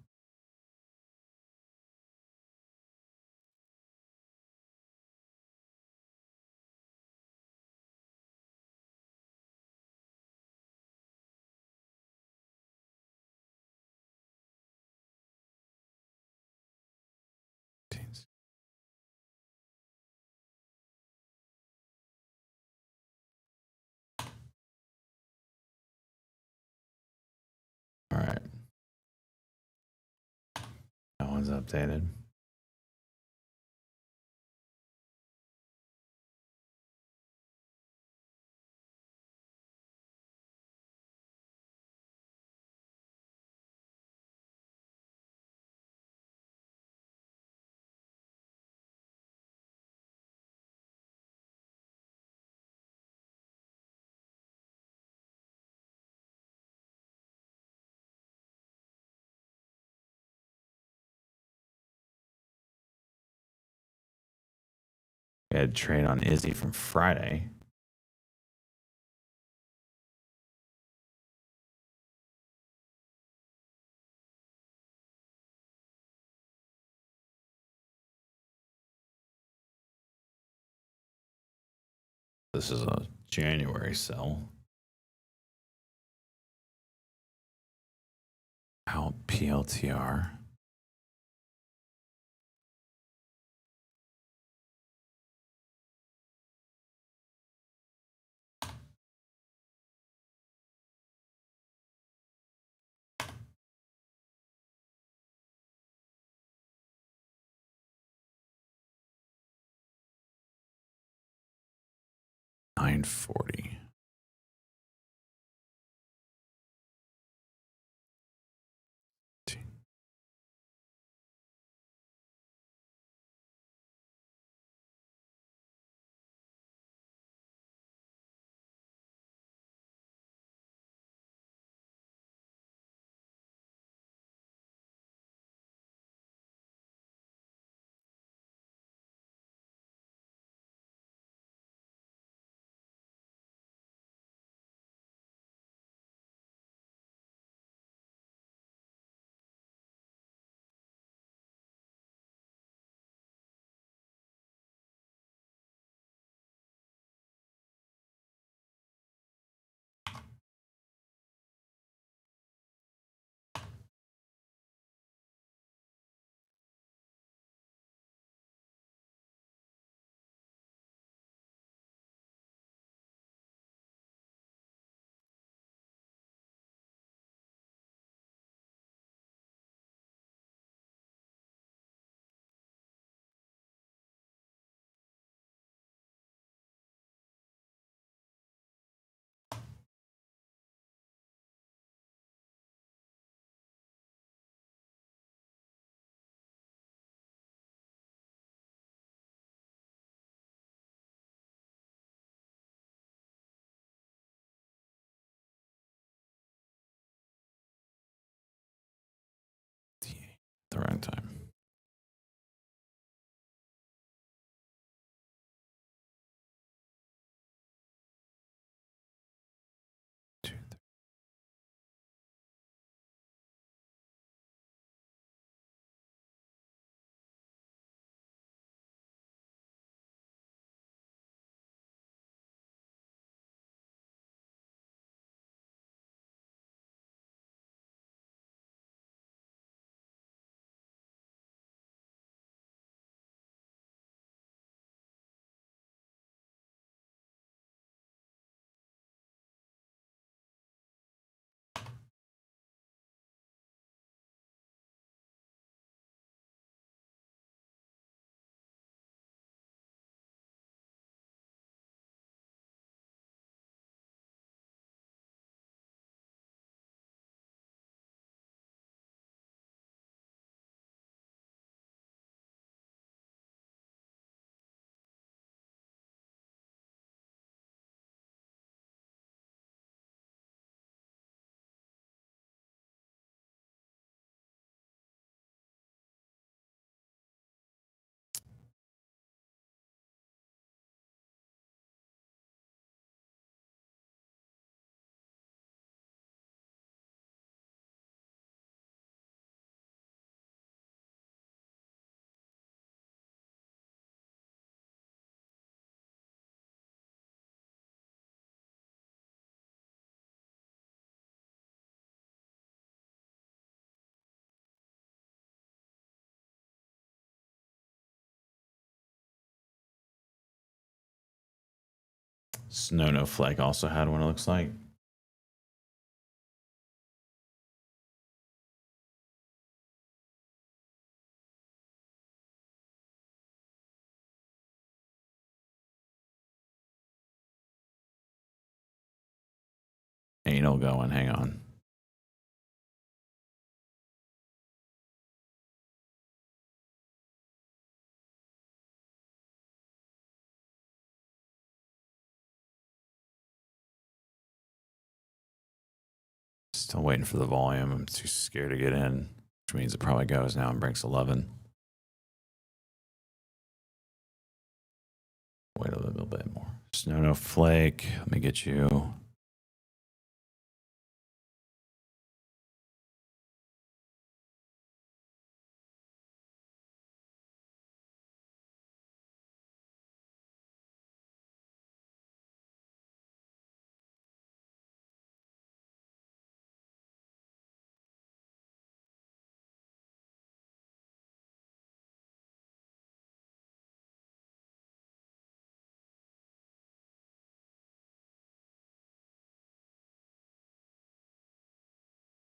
was updated. We had a trade on Izzy from Friday. This is a January sell. Out PLTR. $9.40. The wrong time. Snow No Flake also had one, it looks like. anal going. Hang on. Still waiting for the volume. I'm too scared to get in, which means it probably goes now and breaks 11. Wait a little bit more. Snow No Flake. Let me get you.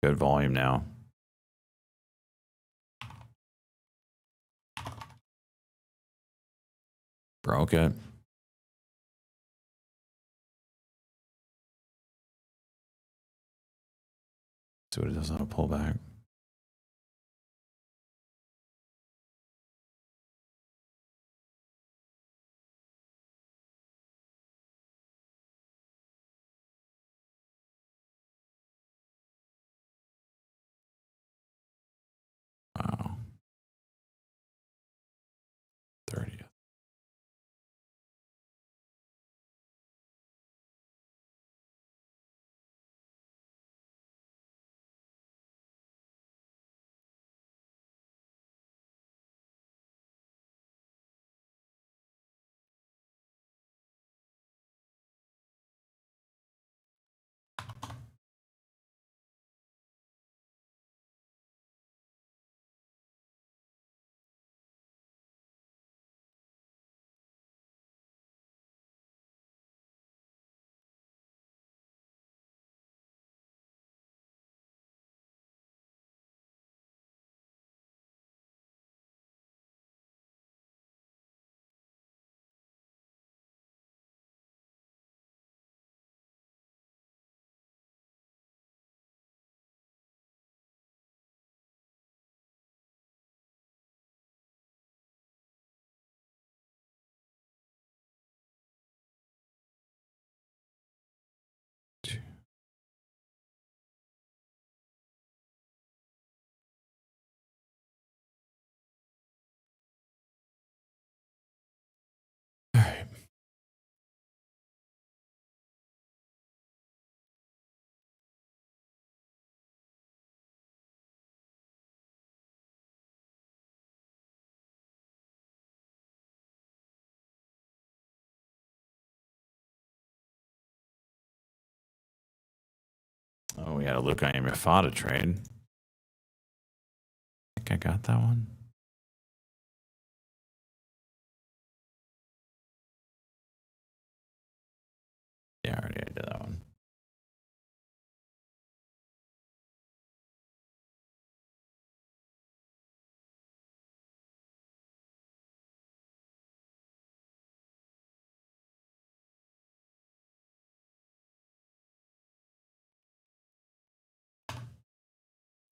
Good volume now. Broke it. See what it does on a pullback. Wow. 30th. All right. Oh, we had a Luca Amifata trade. I think I got that one. Yeah, I already did that one.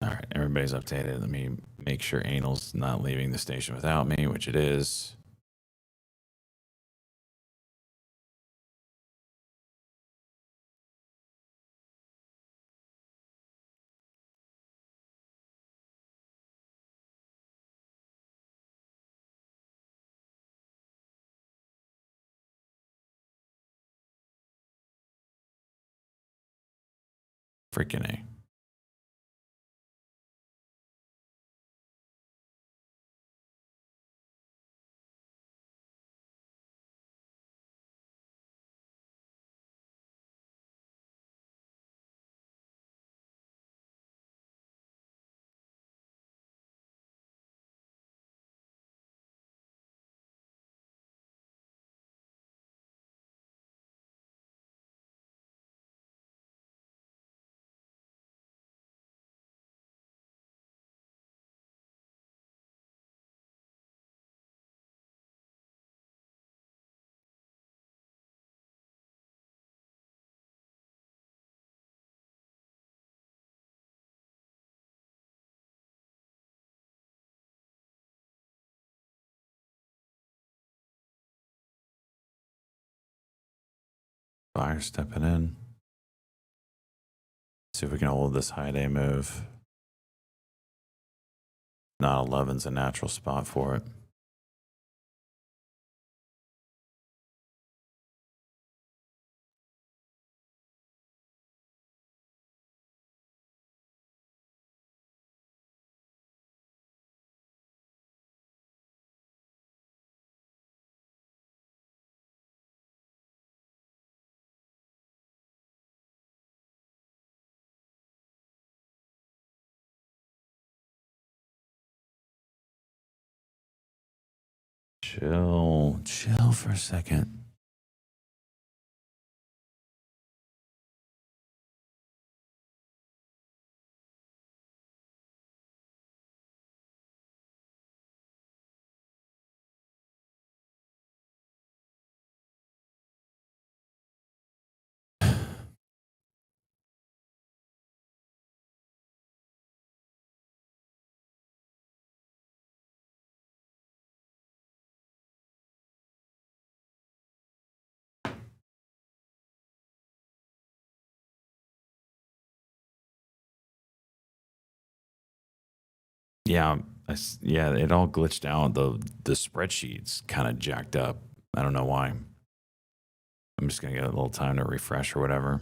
All right, everybody's updated. Let me make sure anal's not leaving the station without me, which it is. Freaking A. Buyer stepping in. See if we can hold this high day move. Not 11's a natural spot for it. Chill for a second. Yeah, yeah, it all glitched out. The spreadsheet's kind of jacked up. I don't know why. I'm just gonna get a little time to refresh or whatever.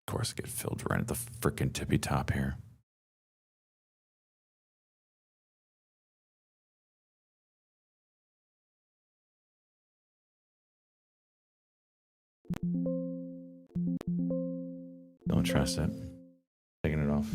Of course, I get filled right at the freaking tippy top here. Don't trust it. Taking it off.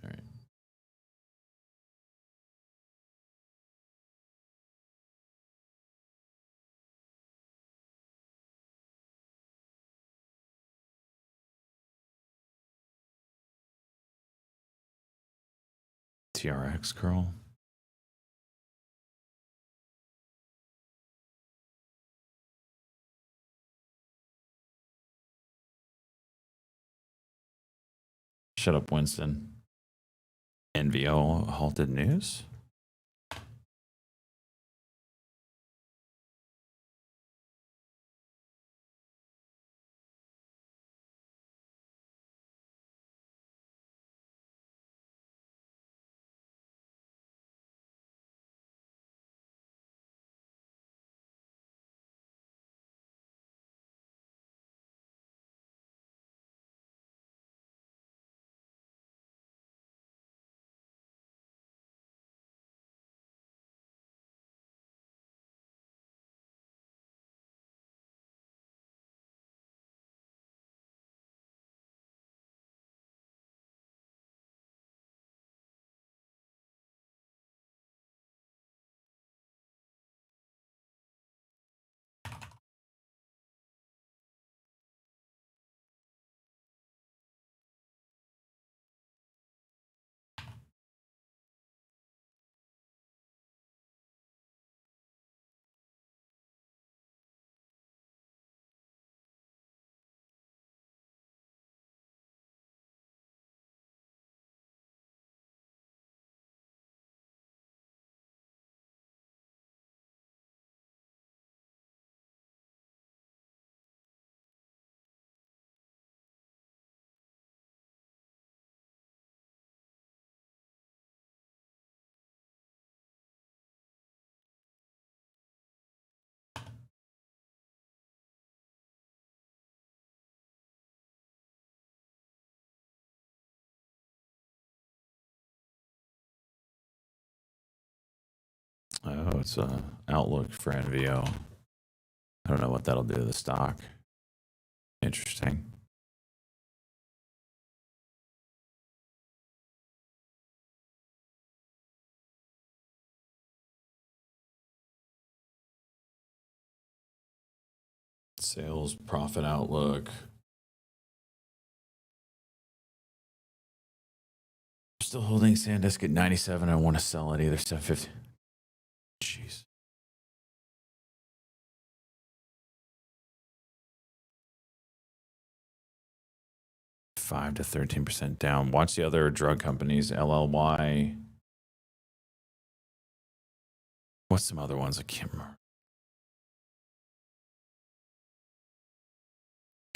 All right. TRX curl. Shut up, Winston. NVO halted news. Oh, it's a outlook for NVO. I don't know what that'll do to the stock. Interesting. Sales profit outlook. Still holding SanDisk at 97. I want to sell it either 750. Jeez. Five to 13% down. Watch the other drug companies. LLY. What's some other ones? I can't remember.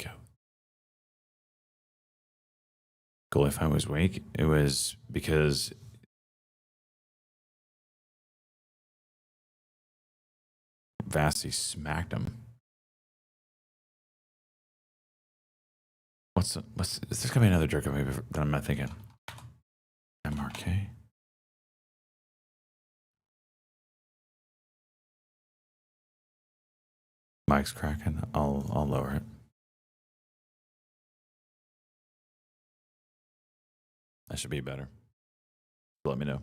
Go. Goal if I was weak. It was because Vasti smacked him. Is there gonna be another drug company that I'm not thinking? MRK. Mike's cracking. I'll lower it. That should be better. Let me know.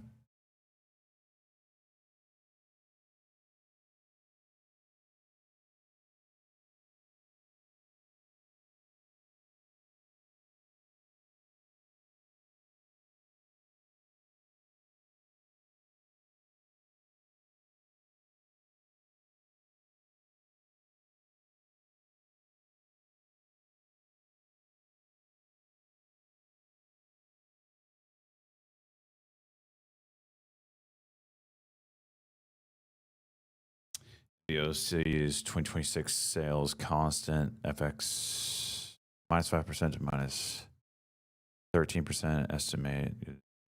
VOC's 2026 sales constant FX minus 5% to minus 13%, estimate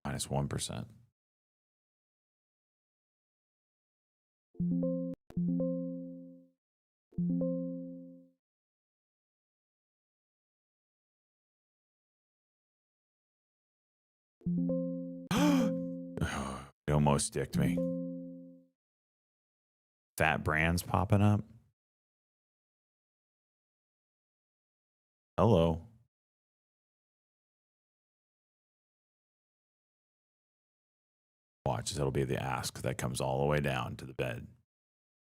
minus 1%. It almost dicked me. Fat brands popping up. Hello. Watch, it'll be the ask that comes all the way down to the bed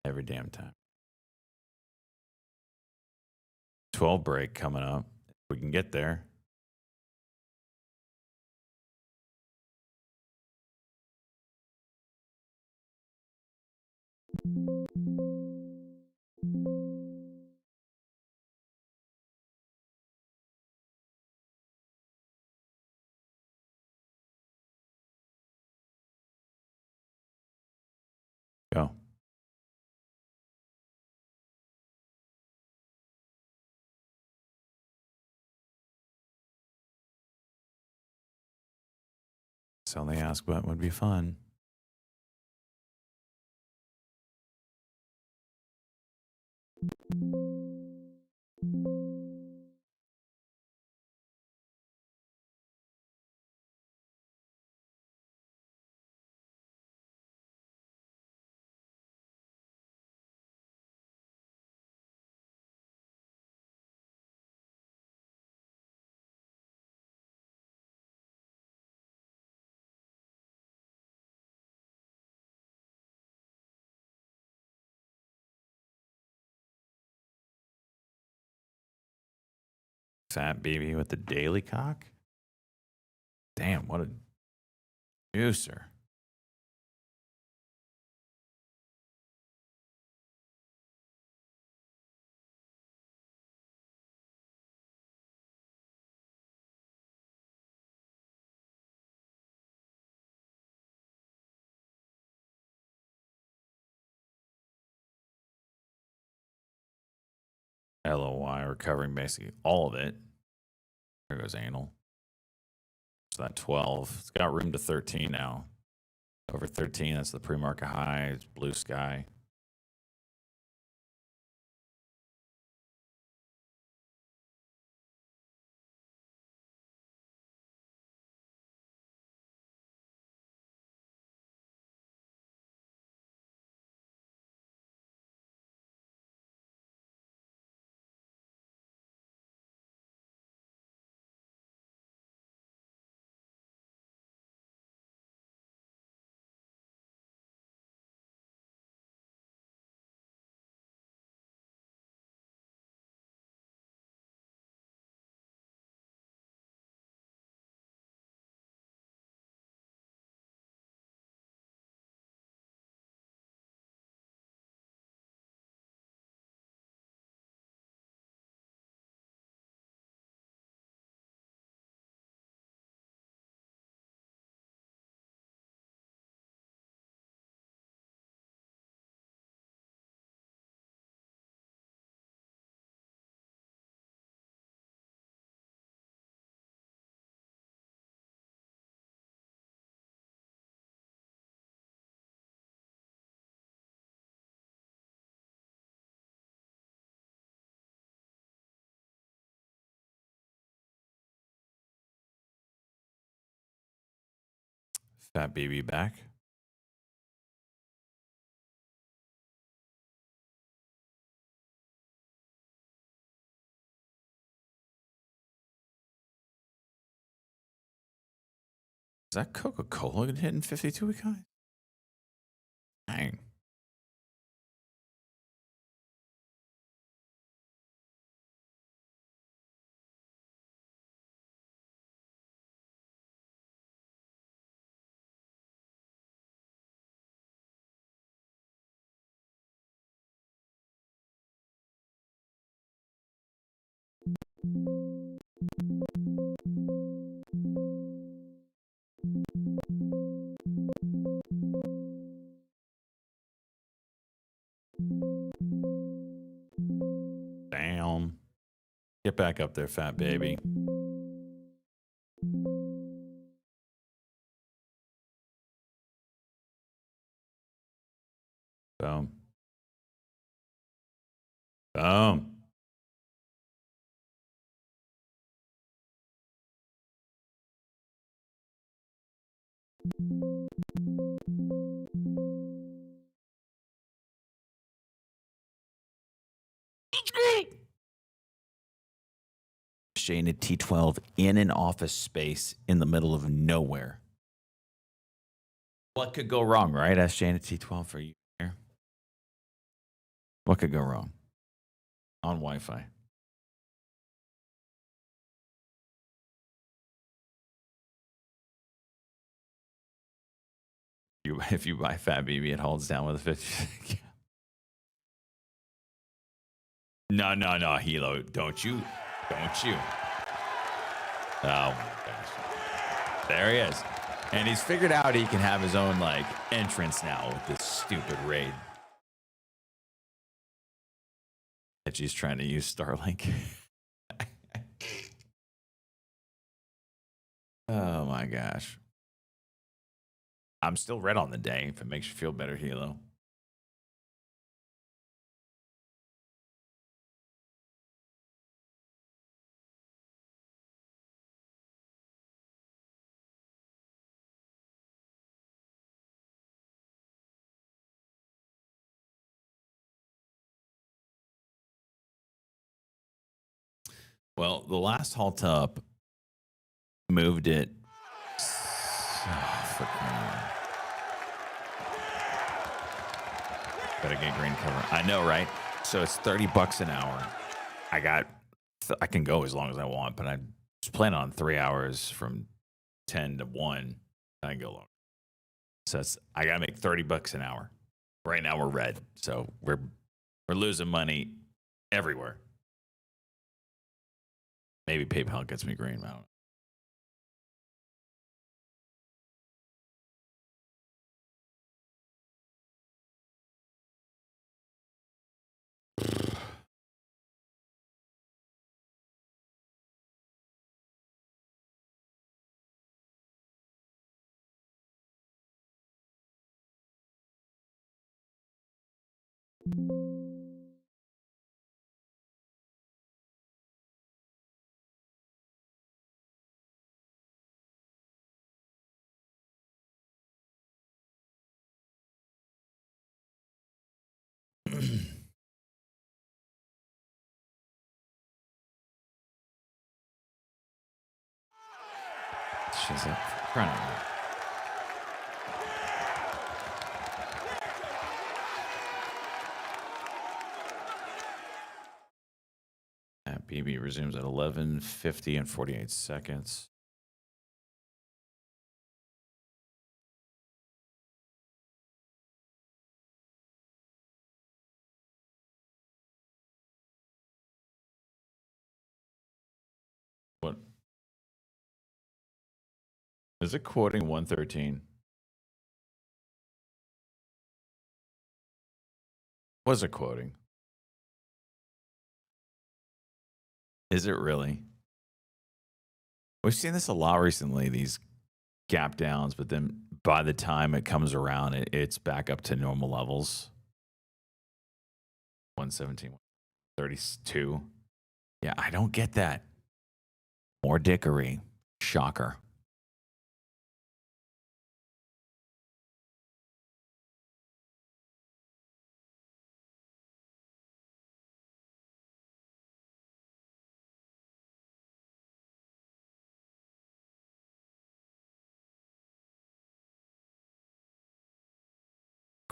every damn time. 12 break coming up. We can get there. Go. So the ask button would be fun. Fat baby with the daily cock. Damn, what a juicer. LOY recovering basically all of it. There goes anal. So that 12. It's got room to 13 now. Over 13, that's the pre-market high. It's blue sky. Fat BB back. Is that Coca-Cola hitting 52-week high? Dang. Damn. Get back up there, fat baby. Boom. Boom. Shane at T12 in an office space in the middle of nowhere. What could go wrong, right? Ask Shane at T12 for you here. What could go wrong on Wi-Fi? If you buy Fat BB, it holds down with a 50. No, Hilo, don't you. Oh my gosh. There he is. And he's figured out he can have his own like entrance now with this stupid raid. That she's trying to use Starlink. Oh my gosh. I'm still red on the day if it makes you feel better, Hilo. Well, the last halt up moved it. Oh, for crying out loud. Better get green cover. I know, right? So it's $30 an hour. I can go as long as I want, but I was planning on 3 hours from 10 to 1. I can go longer. So I gotta make $30 an hour. Right now we're red, so we're losing money everywhere. Maybe PayPal gets me green. I don't know. She's like, crying out loud. BB resumes at 11:50 and 48 seconds. What? Is it quoting 113? Was it quoting? Is it really? We've seen this a lot recently, these gap downs, but then by the time it comes around, it's back up to normal levels. 117, 32. Yeah, I don't get that. More dickery. Shocker.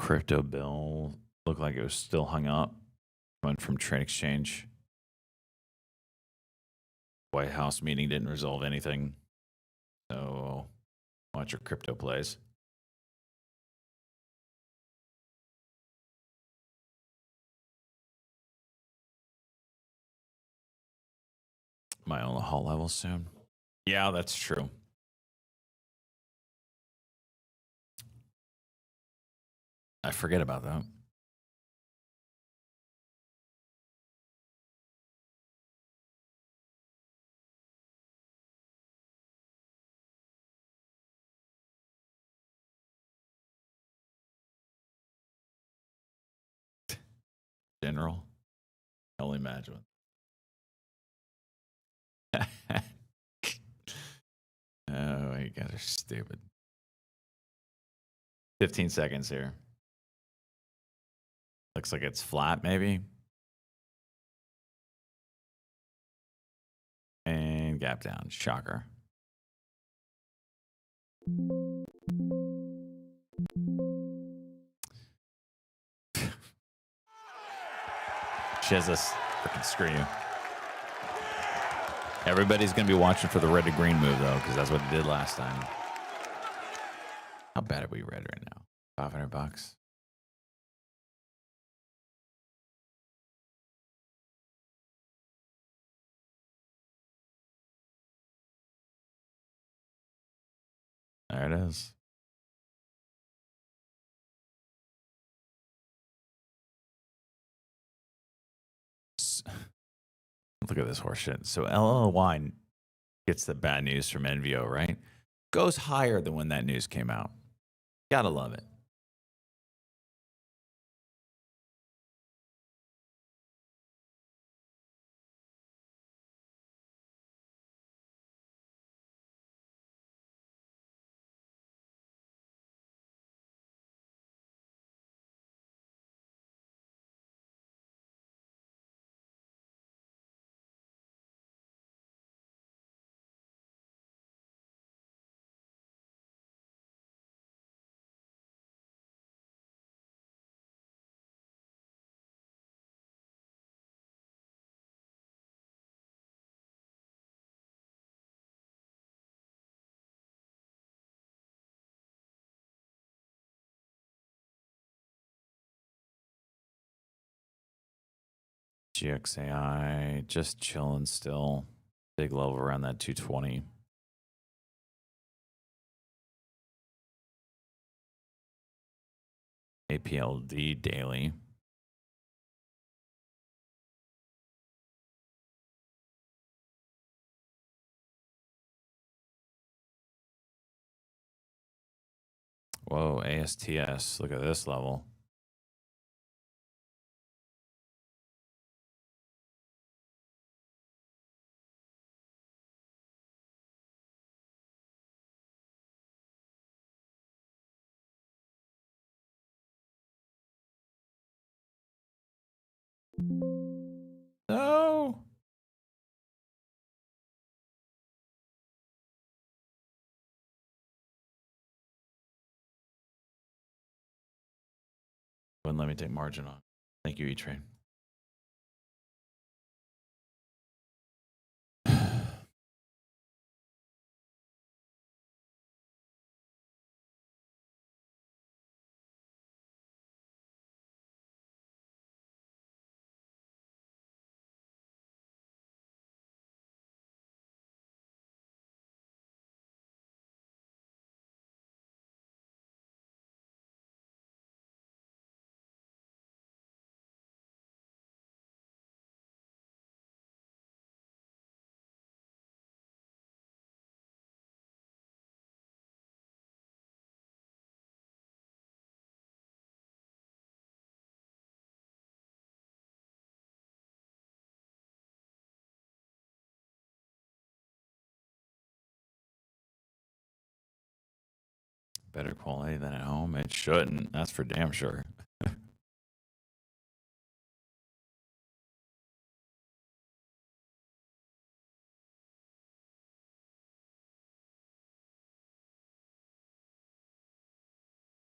crypto bill looked like it was still hung up. Went from Trade Exchange. White House meeting didn't resolve anything. So watch your crypto plays. Might own the halt level soon. Yeah, that's true. I forget about that. General. I only imagine. Oh, you guys are stupid. 15 seconds here. Looks like it's flat, maybe. And gap down. Shocker. Shizus. Freaking screw you. Everybody's going to be watching for the red to green move, though, because that's what it did last time. How bad are we red right now? 500 bucks. There it is. Look at this horseshit. So LLY gets the bad news from NVO, right? Goes higher than when that news came out. Gotta love it. GXAI just chilling still. Big level around that 220. APLD daily. Whoa, ASTS. Look at this level. No. Wouldn't let me take margin on. Thank you, E-Train. Better quality than at home? It shouldn't. That's for damn sure. It's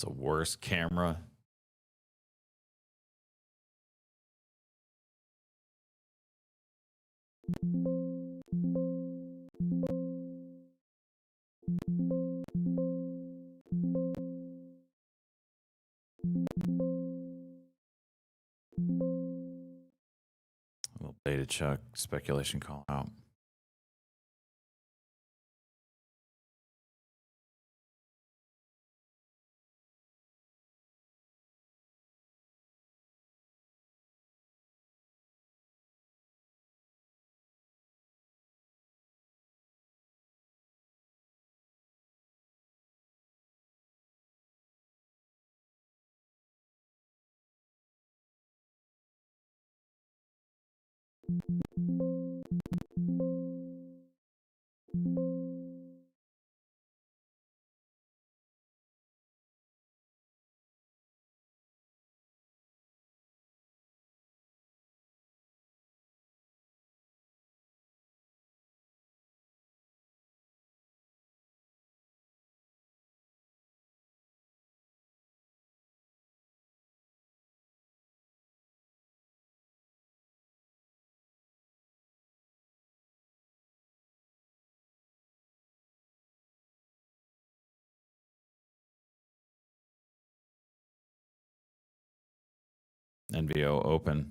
a worse camera. A little beta chuck speculation call out. NVO open.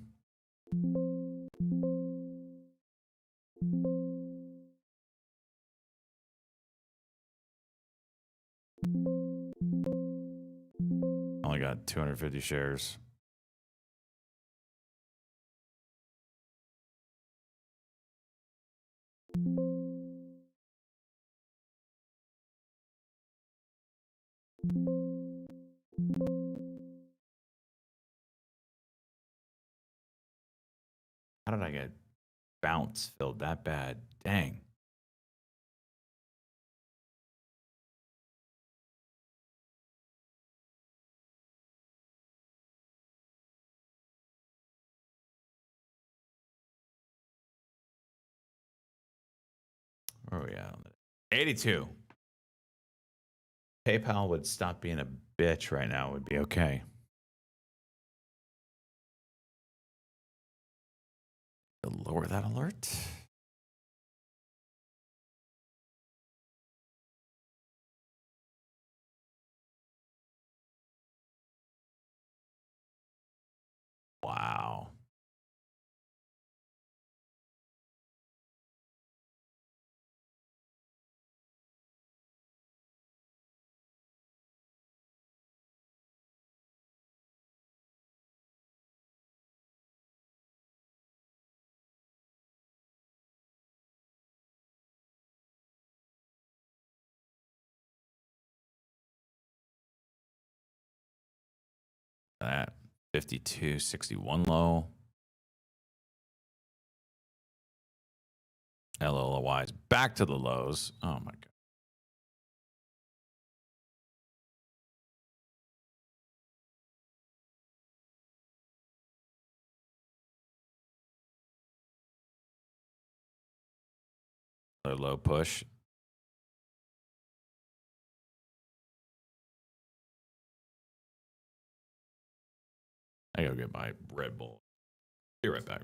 Only got 250 shares. How did I get bounce filled that bad? Dang. Where are we at on that? 82. PayPal would stop being a bitch right now. It would be okay. Lower that alert. Wow. That 52.61 low. LLOY is back to the lows. Oh my god. Another low push. I gotta get my Red Bull. Be right back.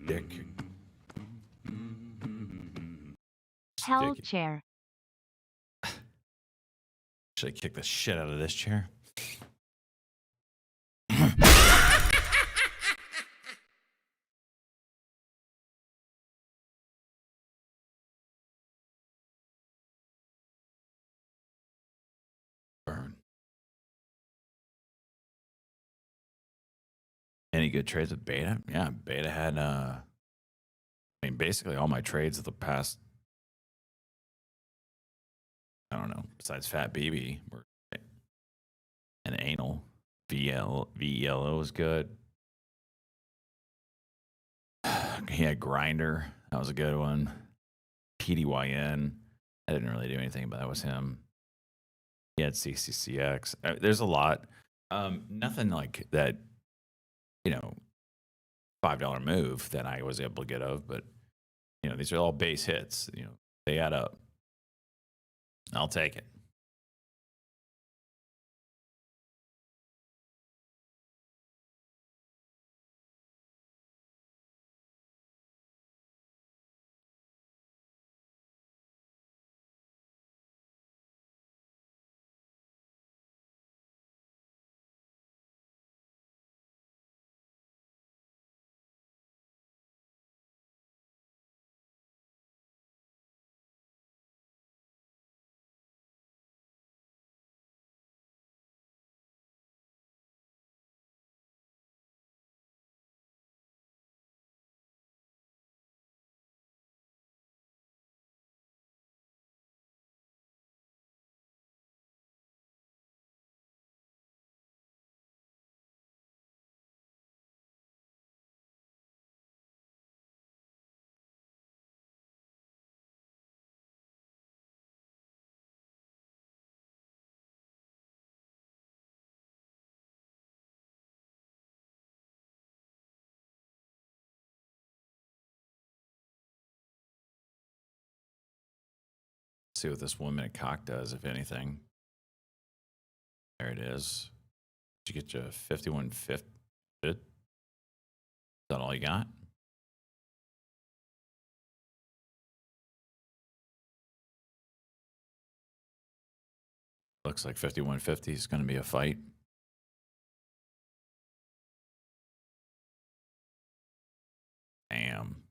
Dick. Hell Stick. chair. Should I kick the shit out of this chair? Burn. Any good trades with Beta? Yeah, Beta had I mean basically all my trades of the past, I don't know, besides Fat BB were and anal. VELO was good. He had Grinder. That was a good one. PDYN. I didn't really do anything, but that was him. He had CCCX. There's a lot. Nothing like that, you know, $5 move that I was able to get of, but, you know, these are all base hits. You know, they add up. I'll take it. See what this 1 minute cock does, if anything. There it is. Did you get you 5150? Is that all you got? Looks like 5150 is going to be a fight. Damn.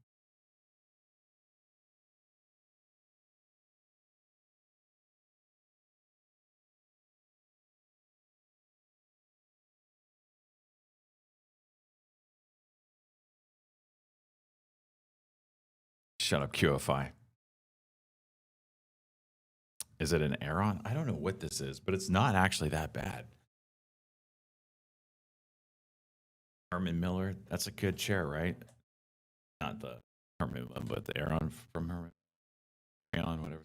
Shut up, QFI. Is it an Aeron? I don't know what this is, but it's not actually that bad. Herman Miller, that's a good chair, right? Not the Herman, but the Aeron from Herman. Aeron, whatever.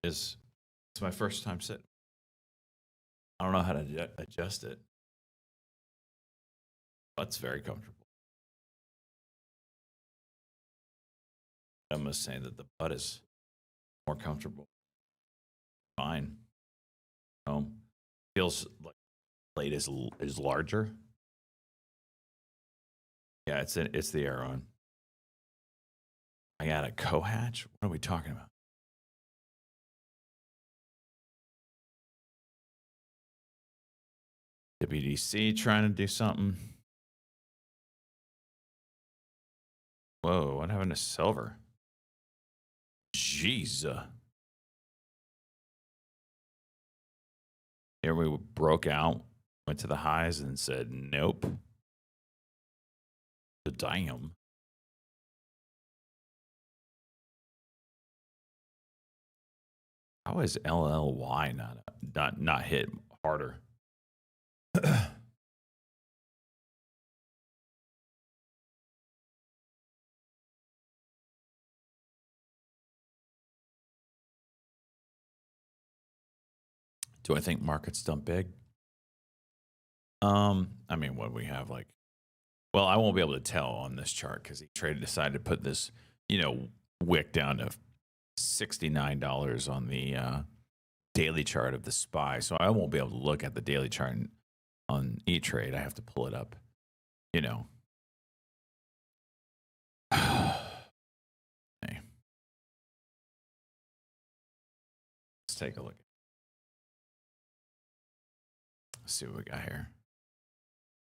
It's my first time sitting. I don't know how to adjust it. That's very comfortable. I must say that the butt is more comfortable. Fine. Feels like the plate is larger. Yeah, it's the Aeron. I got a Cohatch. What are we talking about? WDC trying to do something. Whoa, what happened to silver? Jeez. Here we broke out Went to the highs and said, nope. The damn. How is LLY not hit harder? Do I think markets dump big? I mean, what we have like, well, I won't be able to tell on this chart because decided to put this, wick down to $69 on the daily chart of the SPY. So I won't be able to look at the daily chart on E-Trade. I have to pull it up, Hey. Let's take a look. Let's see what we got here.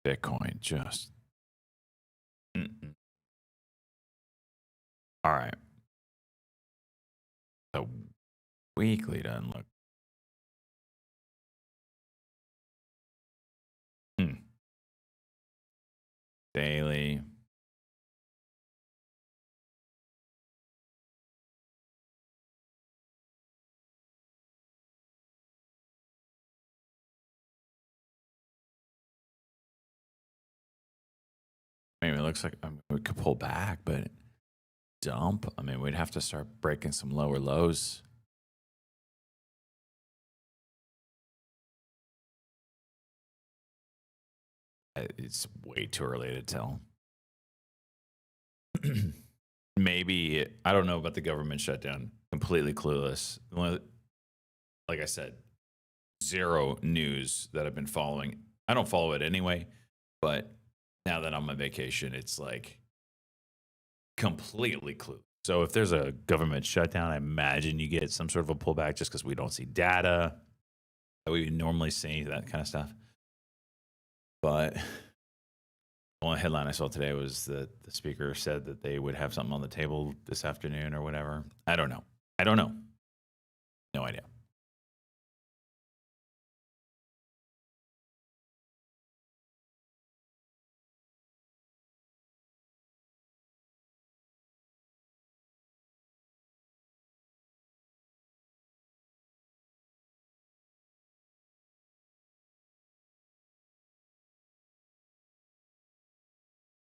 Bitcoin just. All right. The weekly doesn't look. Daily. Maybe it looks like we could pull back, but dump. I mean, we'd have to start breaking some lower lows. It's way too early to tell. Maybe, I don't know about the government shutdown. Completely clueless. Like I said, zero news that I've been following. I don't follow it anyway, but now that I'm on vacation, it's like completely clueless. So if there's a government shutdown, I imagine you get some sort of a pullback just because we don't see data that we normally see, that kind of stuff. But the only headline I saw today was that the speaker said that they would have something on the table this afternoon or whatever. I don't know. No idea.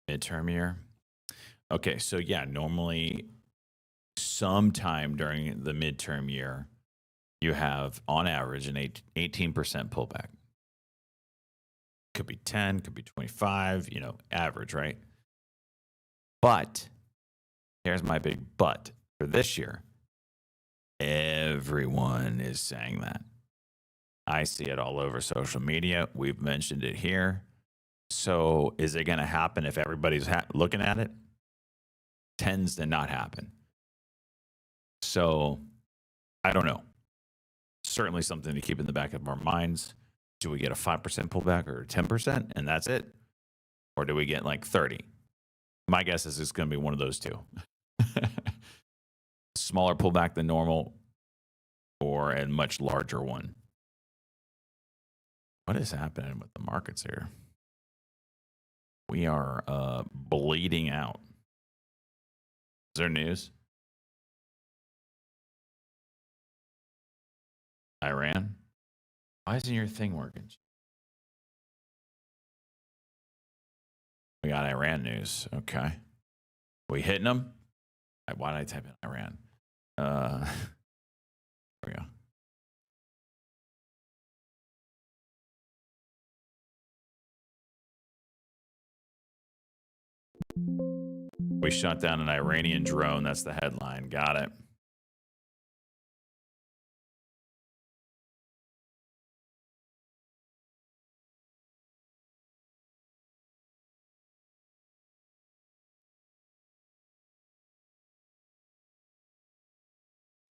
Midterm year. Okay, so yeah, normally sometime during the midterm year, you have on average an 18% pullback. Could be 10, could be 25, average, right? But here's my big but for this year. Everyone is saying that. I see it all over social media. We've mentioned it here. So is it going to happen if everybody's looking at it? Tends to not happen. So I don't know. Certainly something to keep in the back of our minds. Do we get a 5% pullback or 10% and that's it? Or do we get like 30? My guess is it's going to be one of those two. Smaller pullback than normal or a much larger one. What is happening with the markets here? We are bleeding out. Is there news? Iran? Why isn't your thing working? We got Iran news. Okay. We hitting them? Why did I type in Iran? There we go. We shot down an Iranian drone. That's the headline. Got it.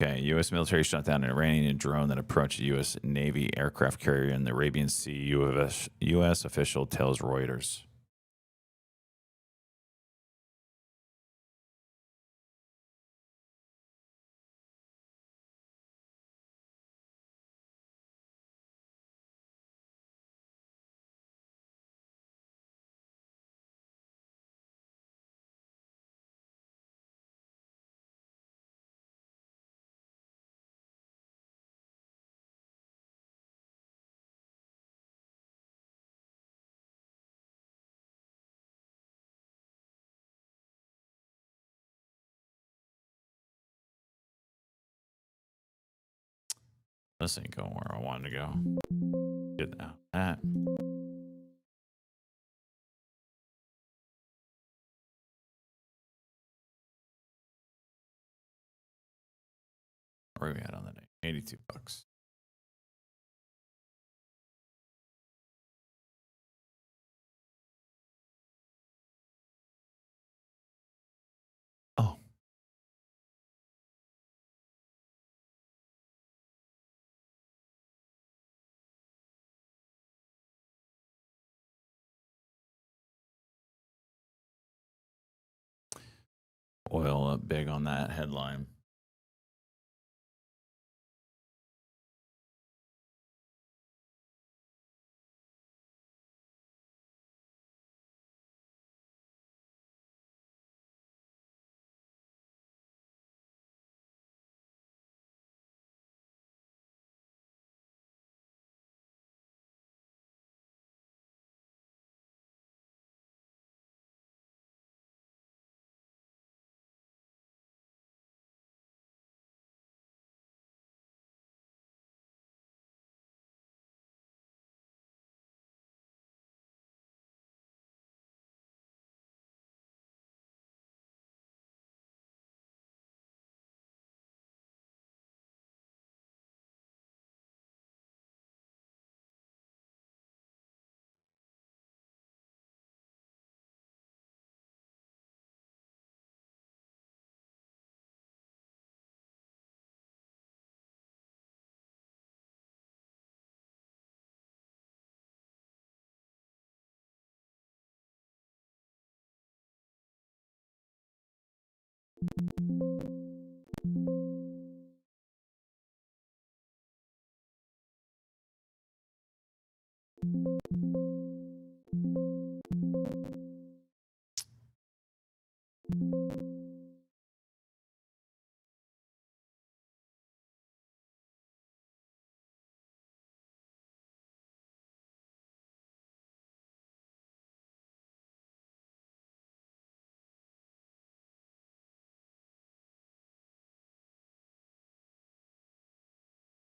Okay, U.S. military shot down an Iranian drone that approached a U.S. Navy aircraft carrier in the Arabian Sea, U.S. official tells Reuters. This ain't going where I wanted to go. Get out that. Where are we at on the day? $82. Oh. Oil up big on that headline.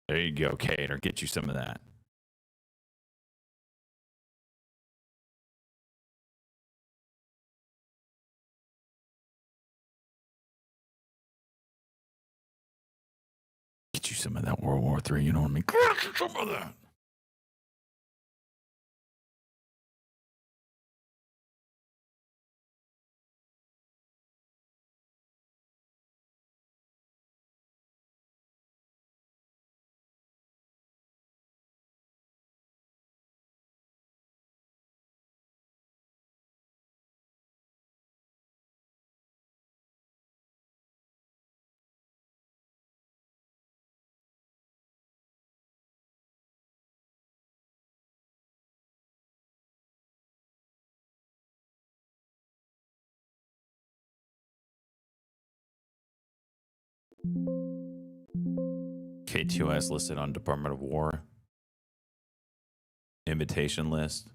There you go, Cater. Get you some of that. Get you some of that World War III. You know what I mean? Get you some of that. K2S listed on Department of War invitation list.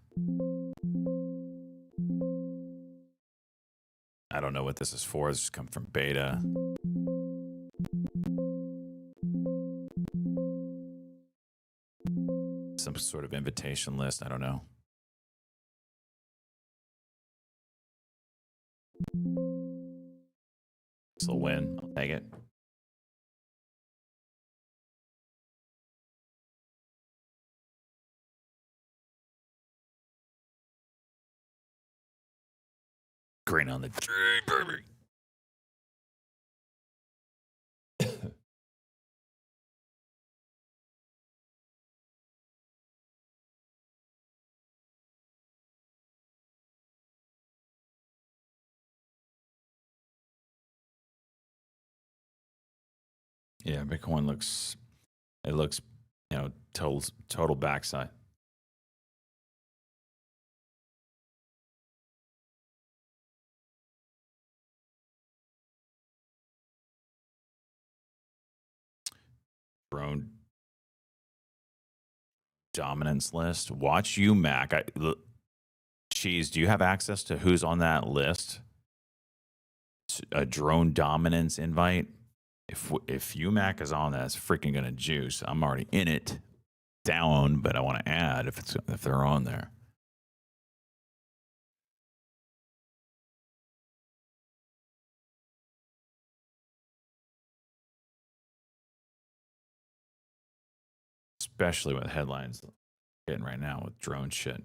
I don't know what this is for. This just come from beta. Some sort of invitation list. I don't know. This will win. I'll take it. Green on the tree, baby. Yeah, Bitcoin looks, it looks, you know, total backside. Drone dominance list. Watch you, Mac. Cheese, do you have access to who's on that list? A drone dominance invite. if UMAC is on that, it's freaking gonna juice. I'm already in it, down, but I want to add if they're on there. Especially with headlines getting right now with drone shit.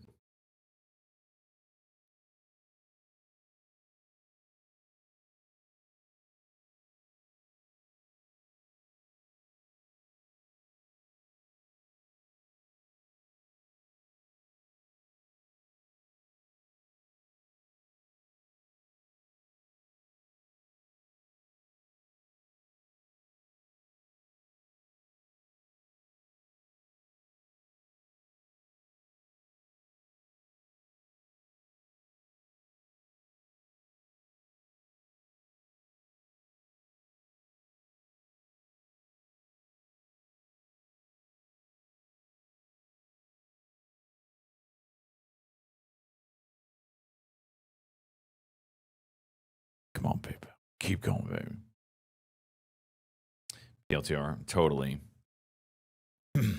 Come on, baby. Keep going, baby. LTR, totally. You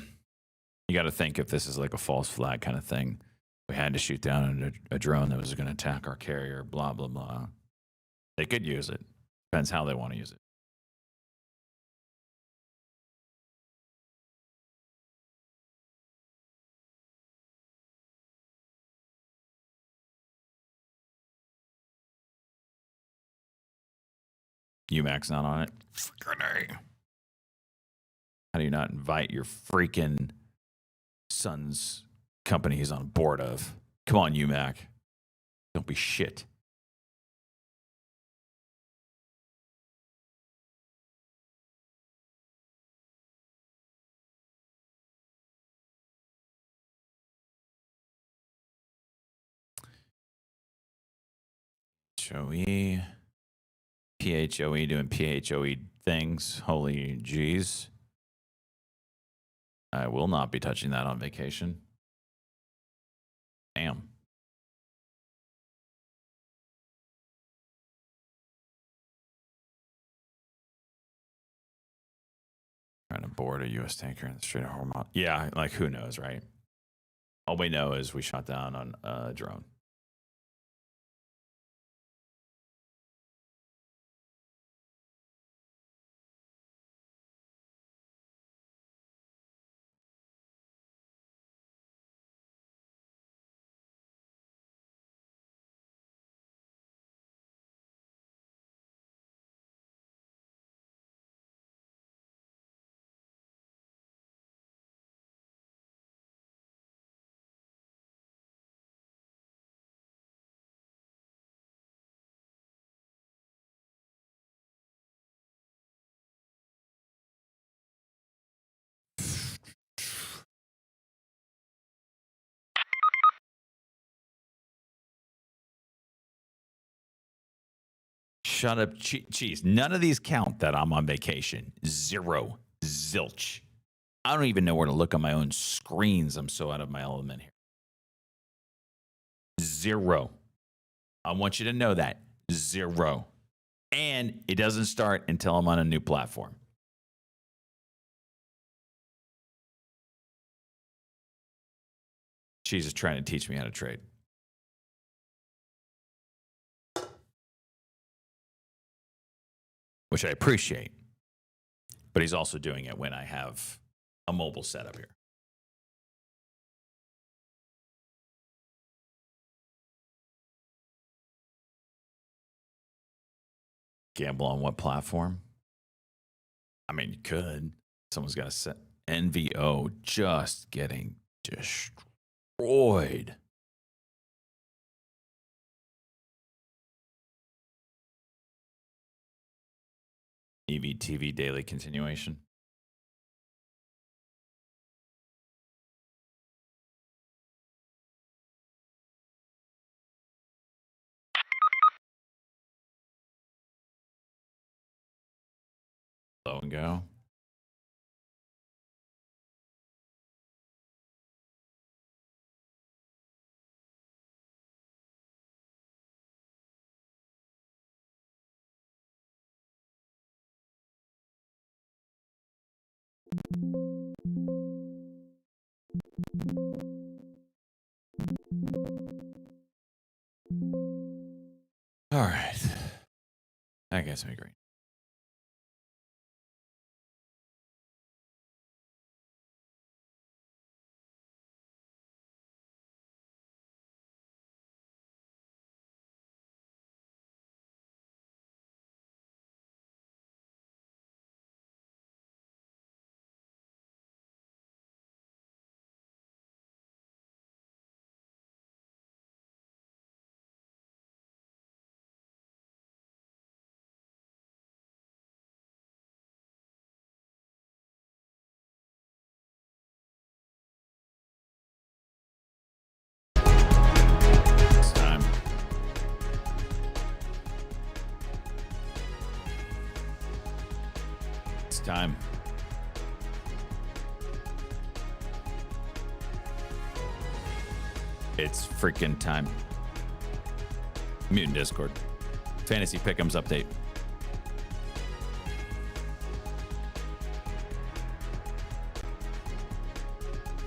got to think if this is like a false flag kind of thing. We had to shoot down a drone that was going to attack our carrier, blah, blah, blah. They could use it. Depends how they want to use it. UMAC's not on it. Freaking A. How do you not invite your freaking son's company he's on board of? Come on, UMAC. Don't be shit. PHOE. PHOE doing PHOE things. Holy jeez. I will not be touching that on vacation. Damn. Trying to board a U.S. tanker in the Strait of Hormuz. Yeah, like who knows, right? All we know is we shot down on a drone. Shut up, cheese. None of these count that I'm on vacation. Zero. Zilch. I don't even know where to look on my own screens. I'm so out of my element here. Zero. I want you to know that. Zero. And it doesn't start until I'm on a new platform. Cheese is trying to teach me how to trade. Which I appreciate. But he's also doing it when I have a mobile setup here. Gamble on what platform? I mean, you could. Someone's got to set NVO just getting destroyed. EVTV daily continuation. Low and go. All right. I guess I agree. It's time. It's time. It's freaking time. Mutant Discord. Fantasy Pick'ems update.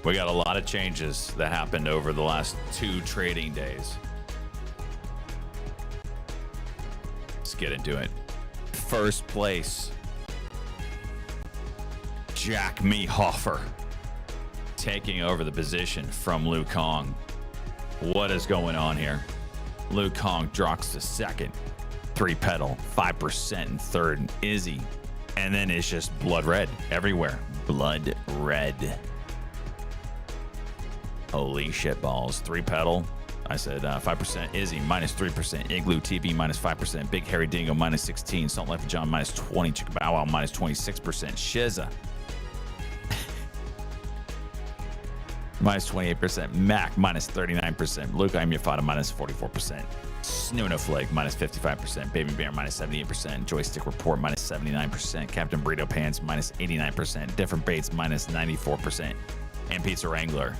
We got a lot of changes that happened over the last 2 trading days. Let's get into it. First place, Jack Mehofer taking over the position from Liu Kong. What is going on here? Liu Kong drops to second, 3 pedal, 5% in third, and Izzy. And then it's just blood red everywhere. Blood red. Holy shit balls. 3 pedal. I said 5% Izzy, minus 3%. Igloo TV, minus 5%. Big Harry Dingo, minus 16. Salt Life of John, minus 20. Chicka Bow Wow, minus 26%. Shiza, minus 28%. Mac, minus 39%. Luke Imufata, minus 44%. Snoonaflake, minus 55%. Baby Bear, minus 78%. Joystick Report, minus 79%. Captain Burrito Pants, minus 89%. Different Baits, minus 94%. And Pizza Wrangler,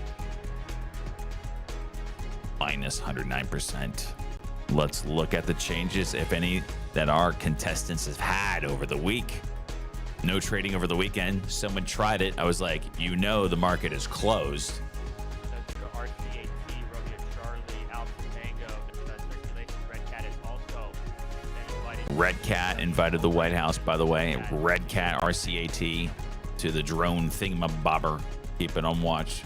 minus 109%. Let's look at the changes, if any, that our contestants have had over the week. No trading over the weekend. Someone tried it. I was like, you know the market is closed. RCAT, Romeo Charlie, Alpha Tango, Circulation, Red Cat is also invited. Red Cat invited the White House, by the way. Red Cat RCAT to the drone thingamabobber. Keep it on watch.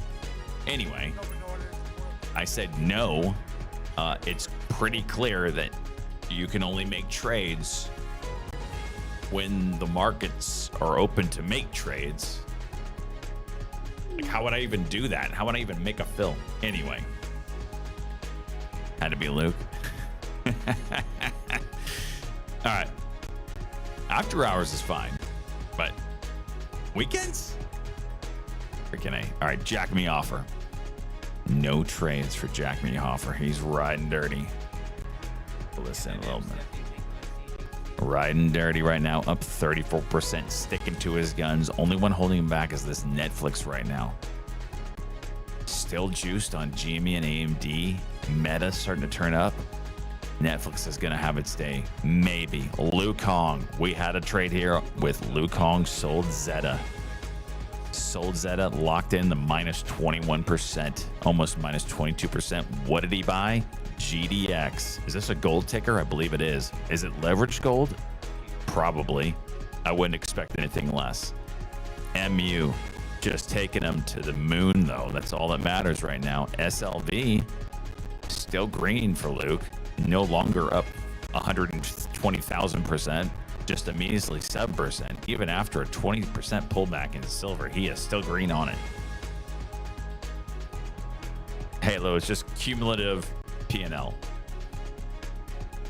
Anyway, I said no. It's pretty clear that you can only make trades when the markets are open to make trades. Like, how would I even do that? How would I even make a fill? Anyway, had to be Luke. All right. After hours is fine, but weekends? Freaking A. All right, Jack Mehofer. No trades for Jack Mehofer. He's riding dirty. Listen a little bit. Riding dirty right now, up 34%, sticking to his guns. Only one holding him back is this Netflix right now. Still juiced on GME and AMD. Meta starting to turn up. Netflix is going to have its day. Maybe. Liu Kong. We had a trade here with Liu Kong sold Zeta. Sold Zeta, locked in the minus 21%, almost minus 22%. What did he buy? GDX. Is this a gold ticker? I believe it is. Is it leveraged gold? Probably. I wouldn't expect anything less. MU, just taking them to the moon, though. That's all that matters right now. SLV, still green for Luke. No longer up 120,000%. Just a measly 7%. Even after a 20% pullback into silver, he is still green on it. Halo is just cumulative P&L.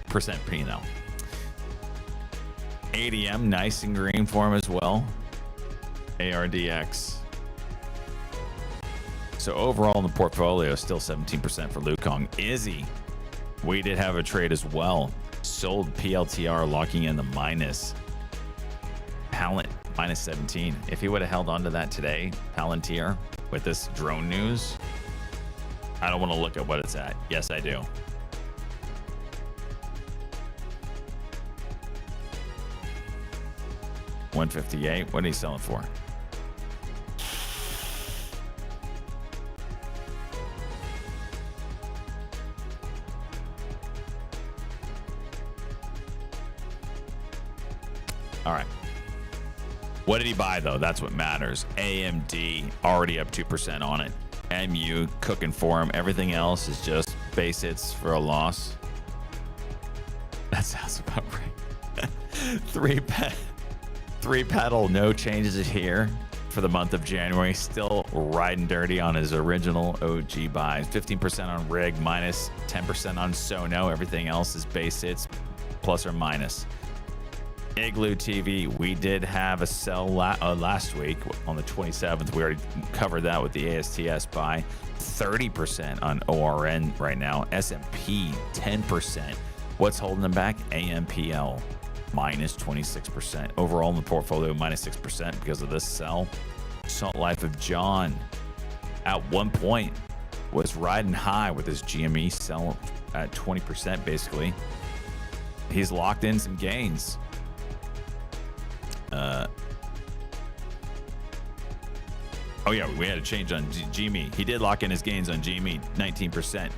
Percent P&L. ADM, nice and green for him as well. ARDX. So overall in the portfolio, still 17% for Liu Kong. Izzy, we did have a trade as well. Sold PLTR, locking in the minus. Palant, minus 17. If he would have held on to that today, Palantir, with this drone news, I don't want to look at what it's at. Yes, I do. $158. What are you selling for? What did he buy, though? That's what matters. AMD, already up 2% on it. MU, cooking for him. Everything else is just base hits for a loss. That sounds about right. Three pedal, no changes here for the month of January. Still riding dirty on his original OG buys. 15% on Rig, minus 10% on Sono. Everything else is base hits, plus or minus. Igloo TV, we did have a sell last week on the 27th. We already covered that with the ASTS buy. 30% on ORN right now. S&P 10%. What's holding them back? AMPL minus 26%. Overall in the portfolio minus 6% because of this sell. Salt Life of John at one point was riding high with his GME sell at 20% basically. He's locked in some gains. Oh yeah, we had a change on GME. He did lock in his gains on GME, 19%.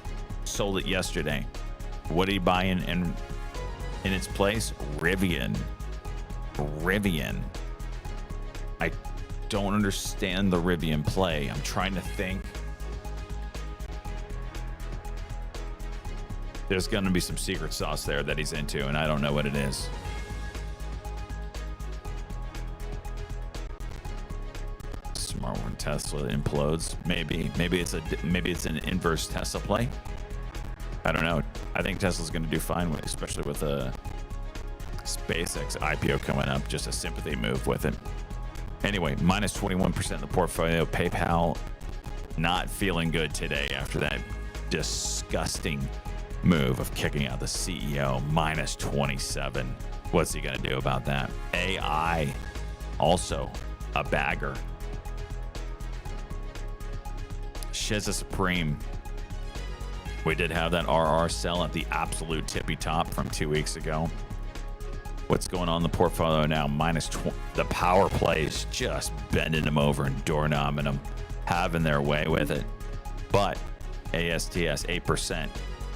Sold it yesterday. What did he buy in its place? Rivian. I don't understand the Rivian play. I'm trying to think. There's going to be some secret sauce there that he's into, and I don't know what it is. Smart when Tesla implodes. Maybe it's an inverse Tesla play. I don't know. I think Tesla's going to do fine, especially with a SpaceX IPO coming up. Just a sympathy move with it. Anyway, minus 21% in the portfolio. PayPal not feeling good today after that disgusting move of kicking out the CEO. Minus 27. What's he going to do about that? AI, also a bagger. Shiza Supreme. We did have that RR sell at the absolute tippy top from 2 weeks ago. What's going on in the portfolio now? Minus the power plays just bending them over and doorknobbing them, having their way with it. But ASTS 8%,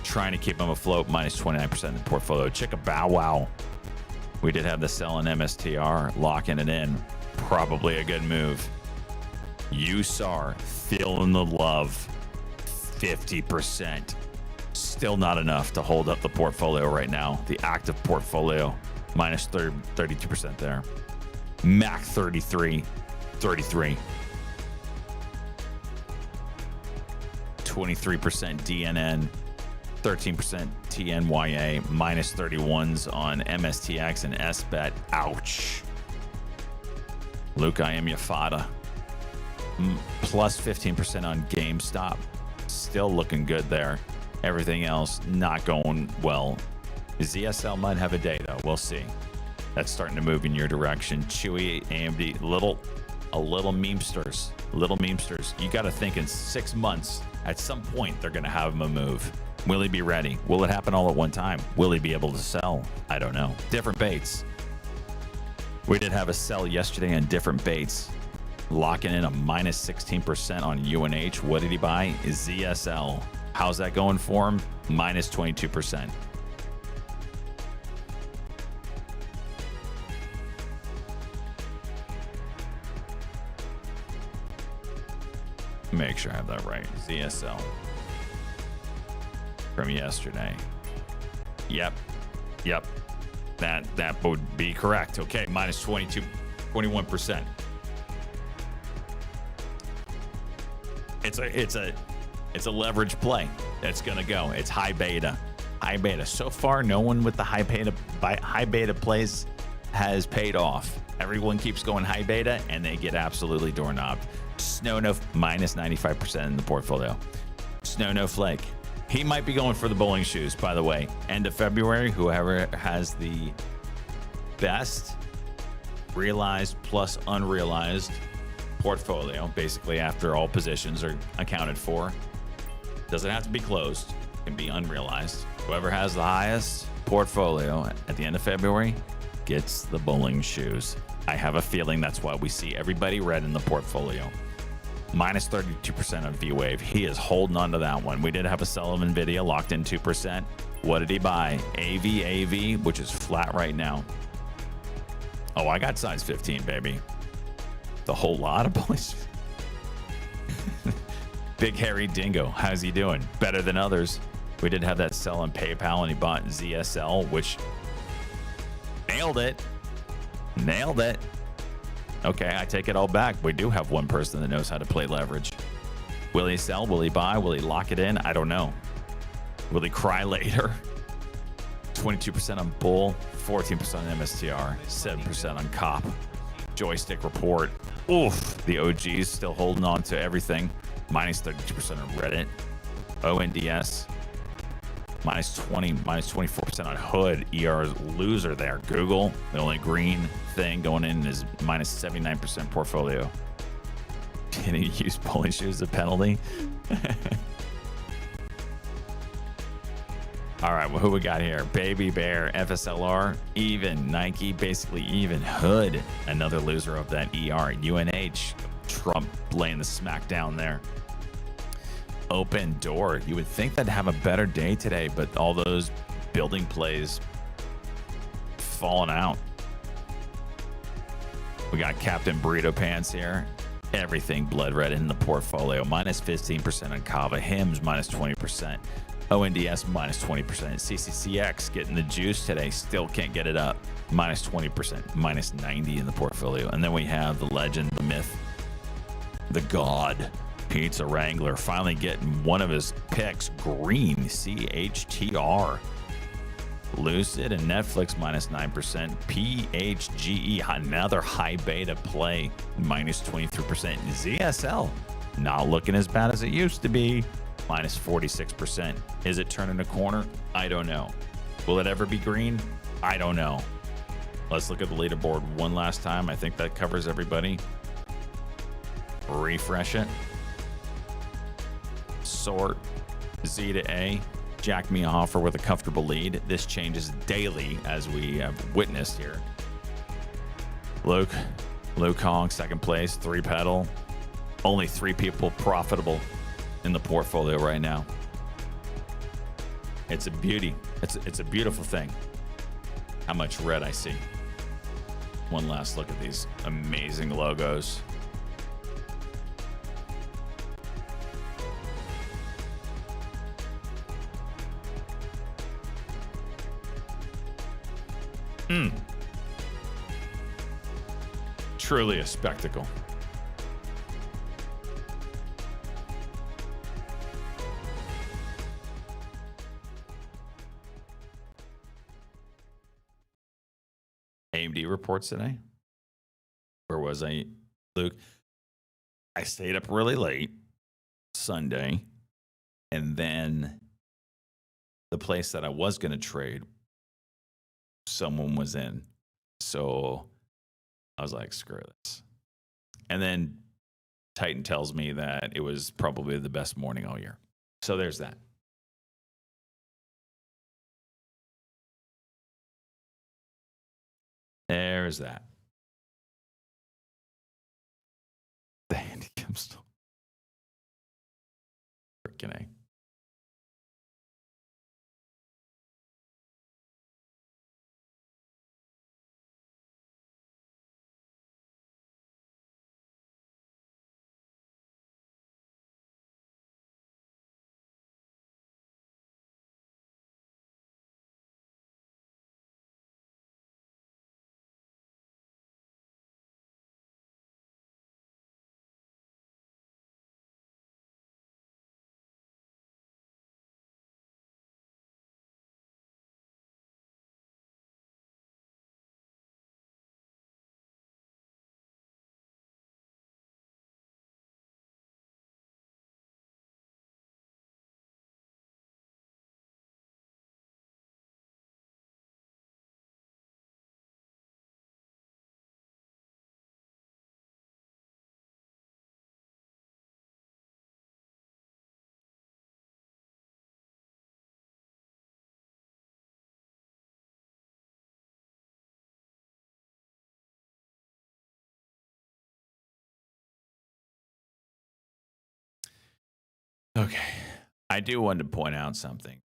trying to keep them afloat. Minus 29% in the portfolio. Chicka Bow Wow. We did have the sell in MSTR, locking it in. Probably a good move. USAR, feeling the love. 50%. Still not enough to hold up the portfolio right now. The active portfolio, minus 32% there. MAC 33. 23% DNN, 13% TNYA, minus 31s on MSTX and SBET. Ouch. Luca Amyafada, plus 15% on GameStop. Still looking good there. Everything else not going well. ZSL might have a day though. We'll see. That's starting to move in your direction. Chewy, AMD, little memesters. You got to think in 6 months, at some point, they're going to have him a move. Will he be ready? Will it happen all at one time? Will he be able to sell? I don't know. Different baits. We did have a sell yesterday on different baits. Locking in a minus 16% on UNH. What did he buy? ZSL. How's that going for him? Minus 22%. Make sure I have that right. ZSL. From yesterday. Yep. That would be correct. Okay, minus 21%. It's a leverage play that's gonna go. It's high beta. So far, no one with the high beta plays has paid off. Everyone keeps going high beta, and they get absolutely doorknobbed. Snow No minus 95% in the portfolio. Snow No Flake. He might be going for the bowling shoes, by the way. End of February, whoever has the best realized plus unrealized portfolio, basically after all positions are accounted for. Doesn't have to be closed, it can be unrealized. Whoever has the highest portfolio at the end of February gets the bowling shoes. I have a feeling that's why we see everybody red in the portfolio. Minus 32% on V-Wave. He is holding on to that one. We did have a sell of NVIDIA, locked in 2%. What did he buy? AV, which is flat right now. Oh, I got size 15, baby. The whole lot of boys. Big Hairy Dingo. How's he doing? Better than others. We did have that sell on PayPal, and he bought ZSL, which nailed it. Nailed it. Okay, I take it all back. We do have one person that knows how to play leverage. Will he sell? Will he buy? Will he lock it in? I don't know. Will he cry later? 22% on bull, 14% on MSTR, 7% on cop. Joystick report. Oof. The OGs still holding on to everything. Minus 32% on Reddit. ONDS. Minus 20, minus 24% on Hood. ER's loser there. Google, the only green thing going in is minus 79% portfolio. Can he use pulling shoes as a penalty? All right, well, who we got here? Baby Bear, FSLR, even. Nike, basically even. Hood, another loser of that ER. UNH, Trump laying the smack down there. Open Door, you would think that'd have a better day today, but all those building plays falling out. We got Captain Burrito Pants here. Everything blood red in the portfolio. Minus 15% on Kava. Hims, minus 20%. ONDS, minus 20%. CCCX getting the juice today. Still can't get it up. Minus 20%. Minus 90 in the portfolio. And then we have the legend, the myth, the god, Pizza Wrangler, finally getting one of his picks green. CHTR. Lucid and Netflix minus 9%. PHGE, another high beta play, minus 23%. ZSL, not looking as bad as it used to be, minus 46%. Is it turning a corner? I don't know. Will it ever be green? I don't know. Let's look at the leaderboard one last time. I think that covers everybody. Refresh it. Sort Z to A. Jack Meehofer with a comfortable lead. This changes daily, as we have witnessed here. Luke Hong, second place, 3 pedal. Only 3 people profitable in the portfolio right now. It's a beauty. It's a beautiful thing. How much red I see. One last look at these amazing logos. Truly a spectacle. AMD reports today. Where was I, Luke? I stayed up really late Sunday, and then the place that I was going to trade, someone was in. So I was like, screw this. And then Titan tells me that it was probably the best morning all year. So there's that. There's that. The handicap still. Freaking A. Okay. I do want to point out something.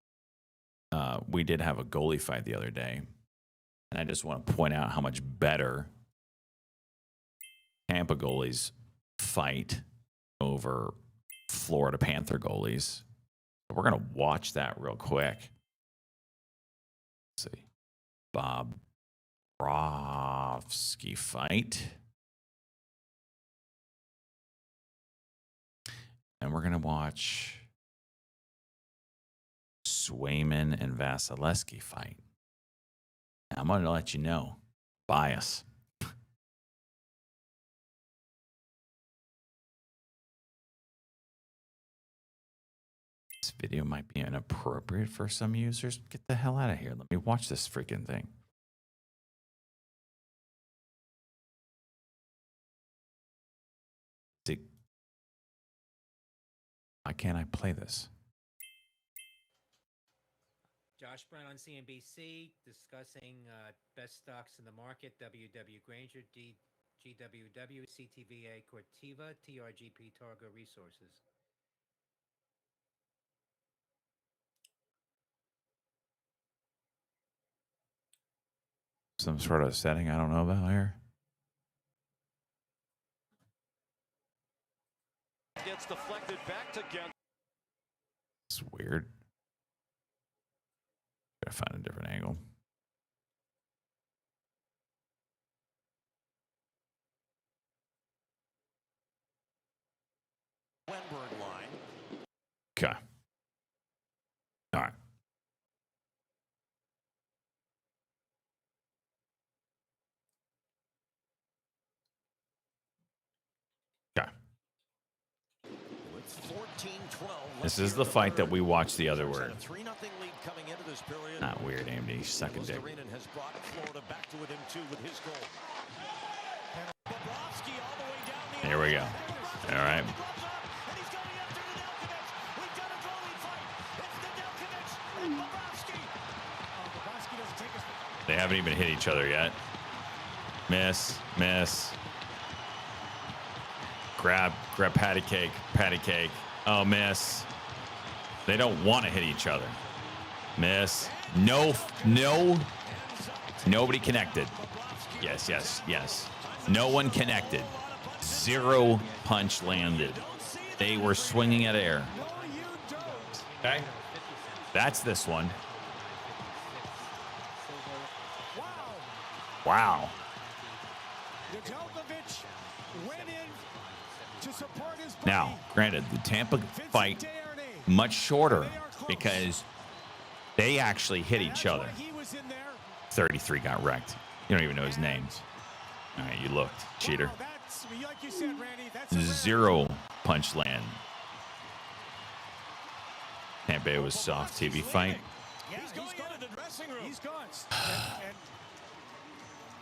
We did have a goalie fight the other day, and I just want to point out how much better Tampa goalies fight over Florida Panther goalies. We're going to watch that real quick. Let's see. Bob Bobrovsky fight. And we're going to watch Swayman and Vasilevsky fight. Now, I'm going to let you know. Bias. This video might be inappropriate for some users. Get the hell out of here. Let me watch this freaking thing. Why can't I play this? Josh Brown on CNBC discussing best stocks in the market. WW Granger, GWW, CTVA Cortiva, TRGP Targa Resources. Some sort of setting I don't know about here. Gets deflected back to Gent. It's weird. Gotta find a different angle. Wenberg line. Okay. All right. Okay. This is the fight that we watched the other word. Not weird, AMD. Suck a dick. Here we go. All right. They haven't even hit each other yet. Miss, miss. Grab patty cake. Oh, miss. They don't want to hit each other. Miss. No. Nobody connected. Yes. No one connected. Zero punch landed. They were swinging at air. Okay. That's this one. Wow. Now, granted, the Tampa fight much shorter because they actually hit each other. 33 got wrecked. You don't even know his names. All right, you looked, cheater. Zero punch land. Tampa Bay was soft TV fight. He's going into the dressing room. He's gone. And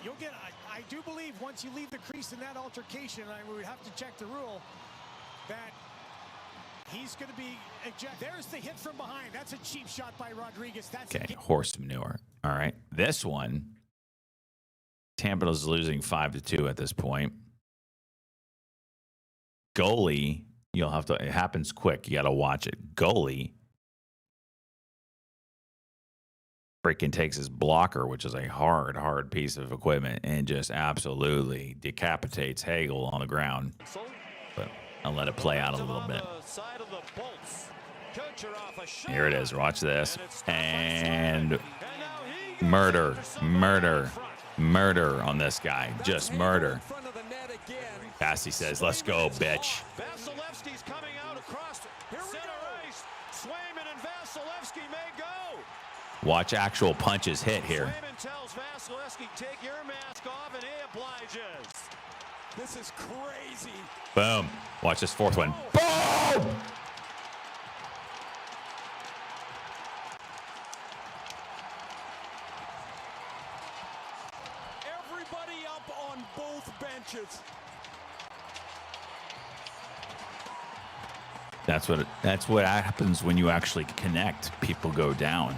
you'll get. I do believe once you leave the crease in that altercation, we would have to check the rule that he's going to be ejected. There's the hit from behind. That's a cheap shot by Rodriguez. That's okay. Horse manure. All right. This one, Tampa's losing 5-2 at this point. Goalie, you'll have to. It happens quick. You got to watch it. Goalie freaking takes his blocker, which is a hard piece of equipment, and just absolutely decapitates Hagel on the ground. But I'll let it play out a little bit. Here it is. Watch this. And murder on this guy. Just murder. Cassie says, let's go, bitch. Vasilevsky's coming out across center ice. Swayman and Vasilevsky may go. Watch actual punches hit here. Swayman tells Vasilevsky, take your mask off, and he obliges. This is crazy. Boom. Watch this fourth one. Boom! Everybody up on both benches. That's what happens when you actually connect. People go down.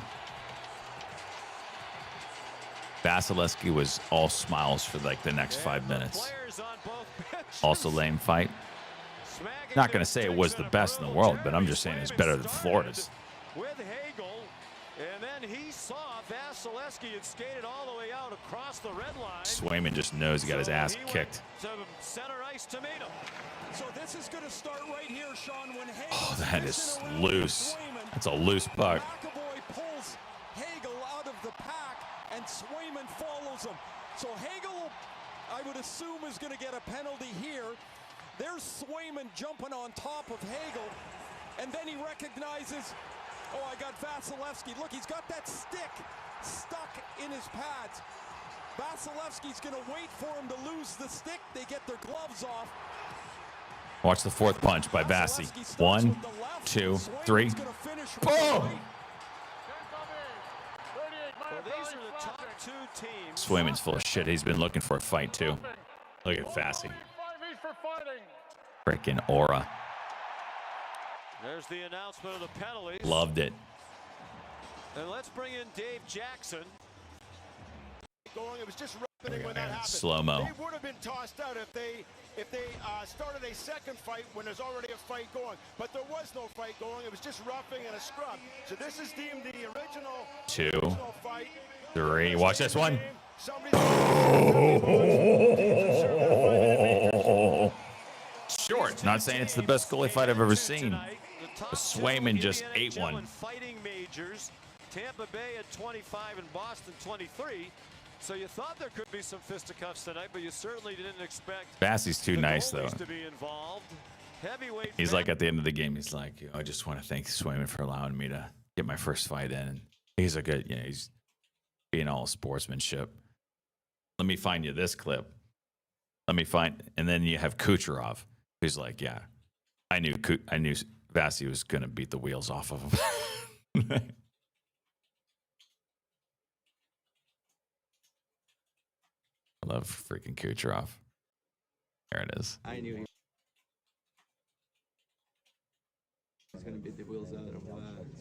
Vasilevsky was all smiles for like the next 5 minutes. Also lame fight. Not going to say it was the best in the world, but I'm just saying it's better than Florida's. With Hagel, and then he saw Vasilevsky Vasilevsky had skated all the way out across the red line. Swayman just knows he got his ass So he went kicked. to center ice to meet him. So this is going to start right here, Sean, when Hagel Oh, that is loose. That's a loose puck. McAvoy pulls Hagel out of the pack, and Swayman follows him. So Hagel, I would assume, is going to get a penalty here. There's Swayman jumping on top of Hagel, and then he recognizes, oh, I got Vasilevsky. Look, he's got that stick stuck in his pads. Vasilevsky's going to wait for him to lose the stick. They get their gloves off. Watch the fourth punch by Vasi. 1, 2, 3. Well, Boom! these are the top two teams. Swayman's full of shit. He's been looking for a fight, too. Look at Vasi. Freaking aura. There's the announcement of the penalties. Loved it. And let's bring in Dave Jackson. Going, it was just There we when go. that happened. Slow-mo. They would have been tossed out if they started a second fight when there's already a fight going. But there was no fight going. It was just roughing and a scrub. So this is deemed the original 2, fight. 3. Watch this one. Short. Not saying it's the best goalie fight I've ever seen. But Swayman just ate one. Fighting majors. Tampa Bay at 25 and Boston 23. So you thought there could be some fisticuffs tonight, but you certainly didn't expect Vasi's too the nice, though. goalies to be involved. Heavyweight. He's like at the end of the game, he's like, I just want to thank Swayman for allowing me to get my first fight in. And he's a good, he's being all sportsmanship. Let me find you this clip. And then you have Kucherov, who's like, yeah, I knew Vasi was going to beat the wheels off of him. I love freaking Kucherov. There it is. I knew he was going to beat the wheels out of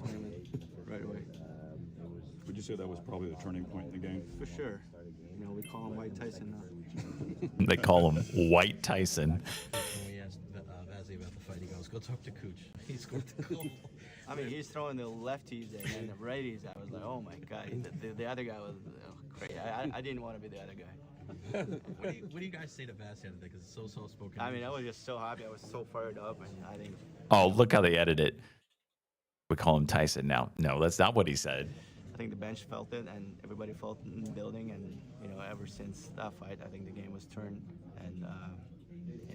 Swayman right away. Would you say that was probably the turning point in the game? For sure. We call him White Tyson now. They call him White Tyson. When we asked Vasi about the fight, he goes, go talk to Cooch. He scored the goal. I mean, he's throwing the lefties and the righties. I was like, oh my God. The other guy was crazy. I didn't want to be the other guy. What do you guys say to Vasi today? Because it's so soft-spoken. I mean, I was just so happy. I was so fired up, and I think. Oh, look how they edit it. We call him Tyson now. No, that's not what he said. I think the bench felt it, and everybody felt it in the building. And ever since that fight, I think the game was turned. And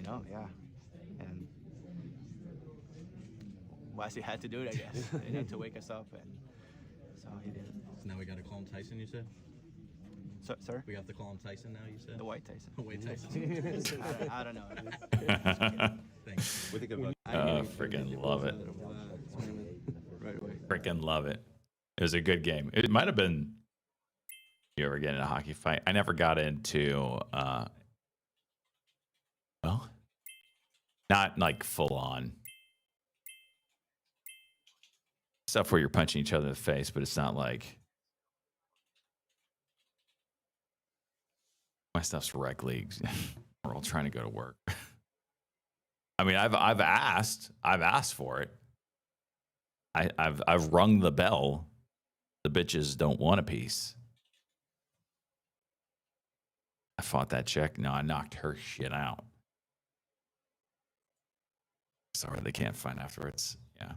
yeah. And Vasi had to do it, I guess. He had to wake us up, and so he did. So now we got to call him Tyson, you said? Sir? We have to call him Tyson now, you said? The White Tyson. White Tyson. I don't know. Thanks. Freaking love it. Right away. Freaking love it. It was a good game. It might have been. You ever get in a hockey fight? I never got into. Well, not like full on stuff where you're punching each other in the face, but it's not like. My stuff's rec leagues. We're all trying to go to work. I mean, I've asked for it. I've rung the bell. The bitches don't want a piece. I fought that chick. No, I knocked her shit out. Sorry, they can't find afterwards. Yeah.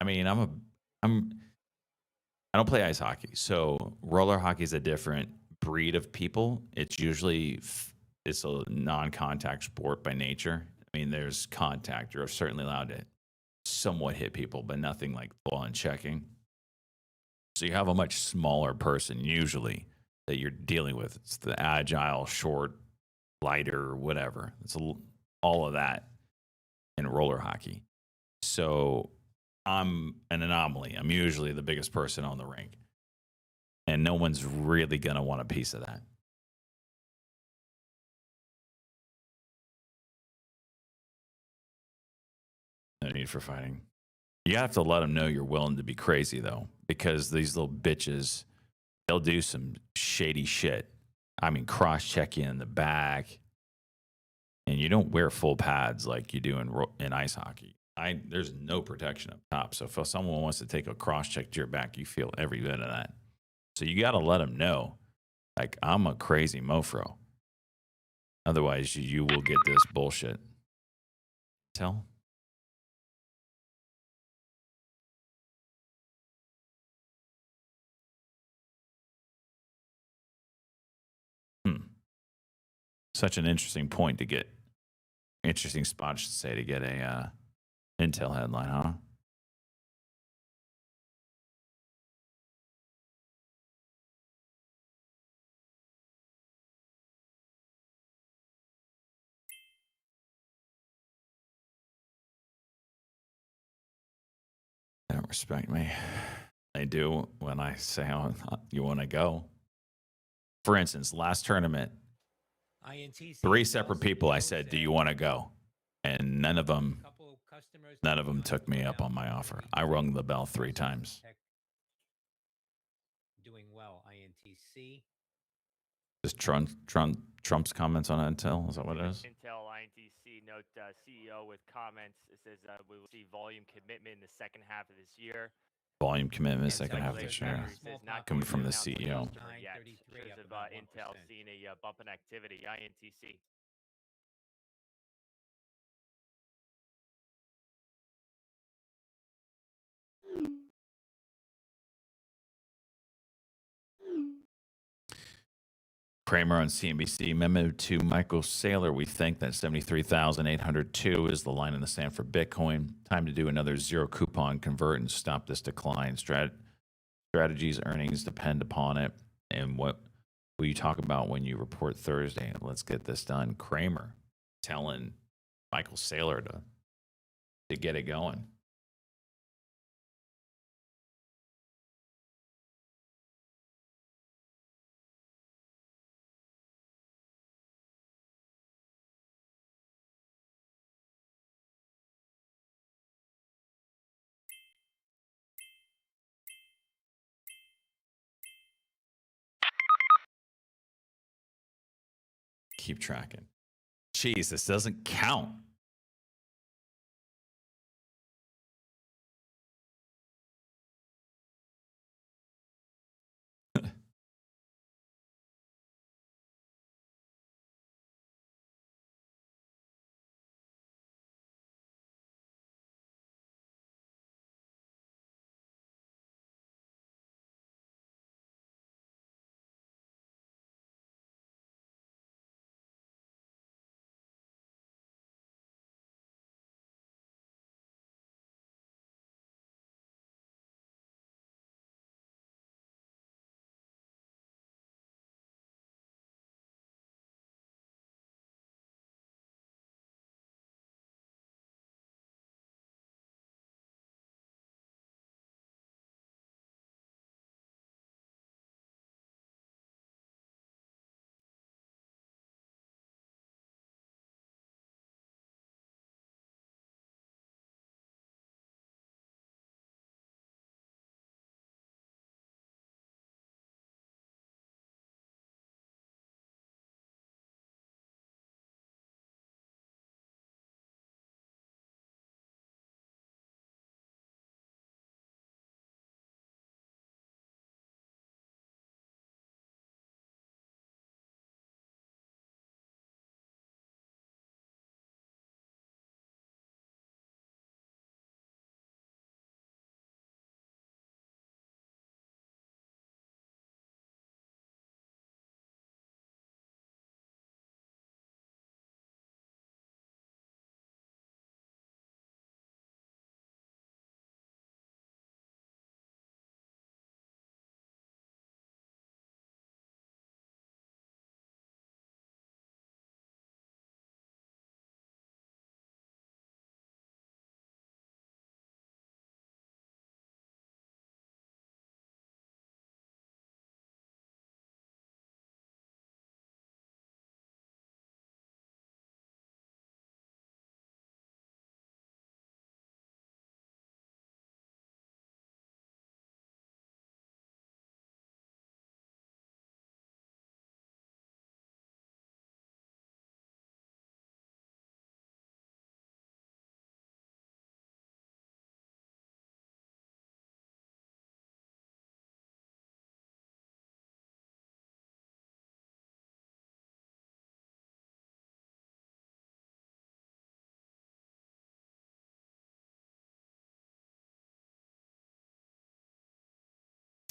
I mean, I don't play ice hockey, so roller hockey is a different breed of people. It's usually it's a non-contact sport by nature. I mean, there's contact. You're certainly allowed to somewhat hit people, but nothing like full-on checking. So you have a much smaller person usually that you're dealing with. It's the agile, short, lighter, whatever. It's all of that in roller hockey. So I'm an anomaly. I'm usually the biggest person on the rink. And no one's really going to want a piece of that. No need for fighting. You have to let them know you're willing to be crazy, though, because these little bitches, they'll do some shady shit. I mean, cross-check you in the back. And you don't wear full pads like you do in ice hockey. There's no protection up top. So if someone wants to take a cross-check to your back, you feel every bit of that. So you got to let them know, like, I'm a crazy mofro. Otherwise, you will get this bullshit. Tell. Such an interesting point to get. Interesting spot, I should say, to get a Intel headline, huh? They don't respect me. They do when I say, oh, you want to go. For instance, last tournament, INTC 3 separate people I said, do you want to go? And none of them took me up on my offer. I rung the bell 3 times. Doing well, INTC. Is Trump's comments on Intel? Is that what it is? Intel INTC note CEO with comments. It says we will see volume commitment in the second half of this year. Volume commitment second half of this year. Coming from the CEO. Shares of Intel seeing a bump in activity. INTC. Kramer on CNBC. Memo to Michael Saylor. We think that 73,802 is the line in the sand for Bitcoin. Time to do another zero coupon convert and stop this decline. Strategies earnings depend upon it. And what will you talk about when you report Thursday? Let's get this done. Kramer telling Michael Saylor to get it going. Keep tracking. Jeez, this doesn't count.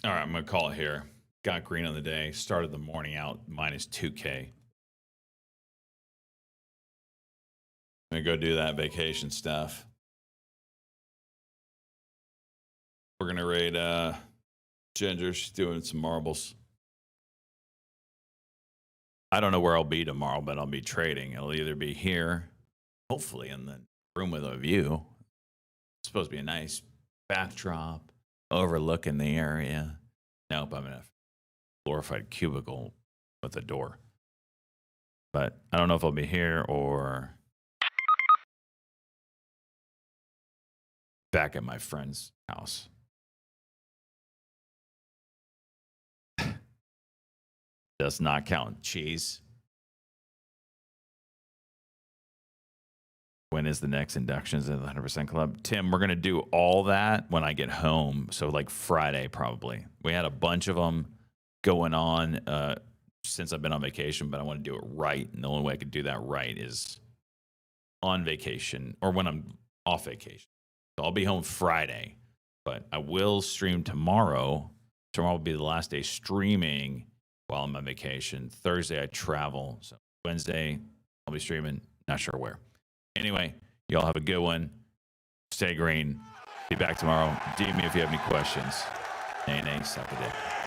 All right, I'm going to call it here. Got green on the day. Started the morning out minus 2K. I'm going to go do that vacation stuff. We're going to raid Ginger. She's doing some marbles. I don't know where I'll be tomorrow, but I'll be trading. It'll either be here, hopefully in the room with a view. It's supposed to be a nice backdrop overlooking the area. Nope, I'm in a glorified cubicle with a door. But I don't know if I'll be here or back at my friend's house. Does not count. Cheese. When is the next inductions in the 100% Club? Tim, we're going to do all that when I get home. So like Friday, probably. We had a bunch of them going on since I've been on vacation, but I want to do it right. And the only way I could do that right is on vacation or when I'm off vacation. So I'll be home Friday, but I will stream tomorrow. Tomorrow will be the last day streaming while I'm on vacation. Thursday, I travel. So Wednesday, I'll be streaming. Not sure where. Anyway, y'all have a good one. Stay green. Be back tomorrow. DM me if you have any questions. Nay, suck a dick.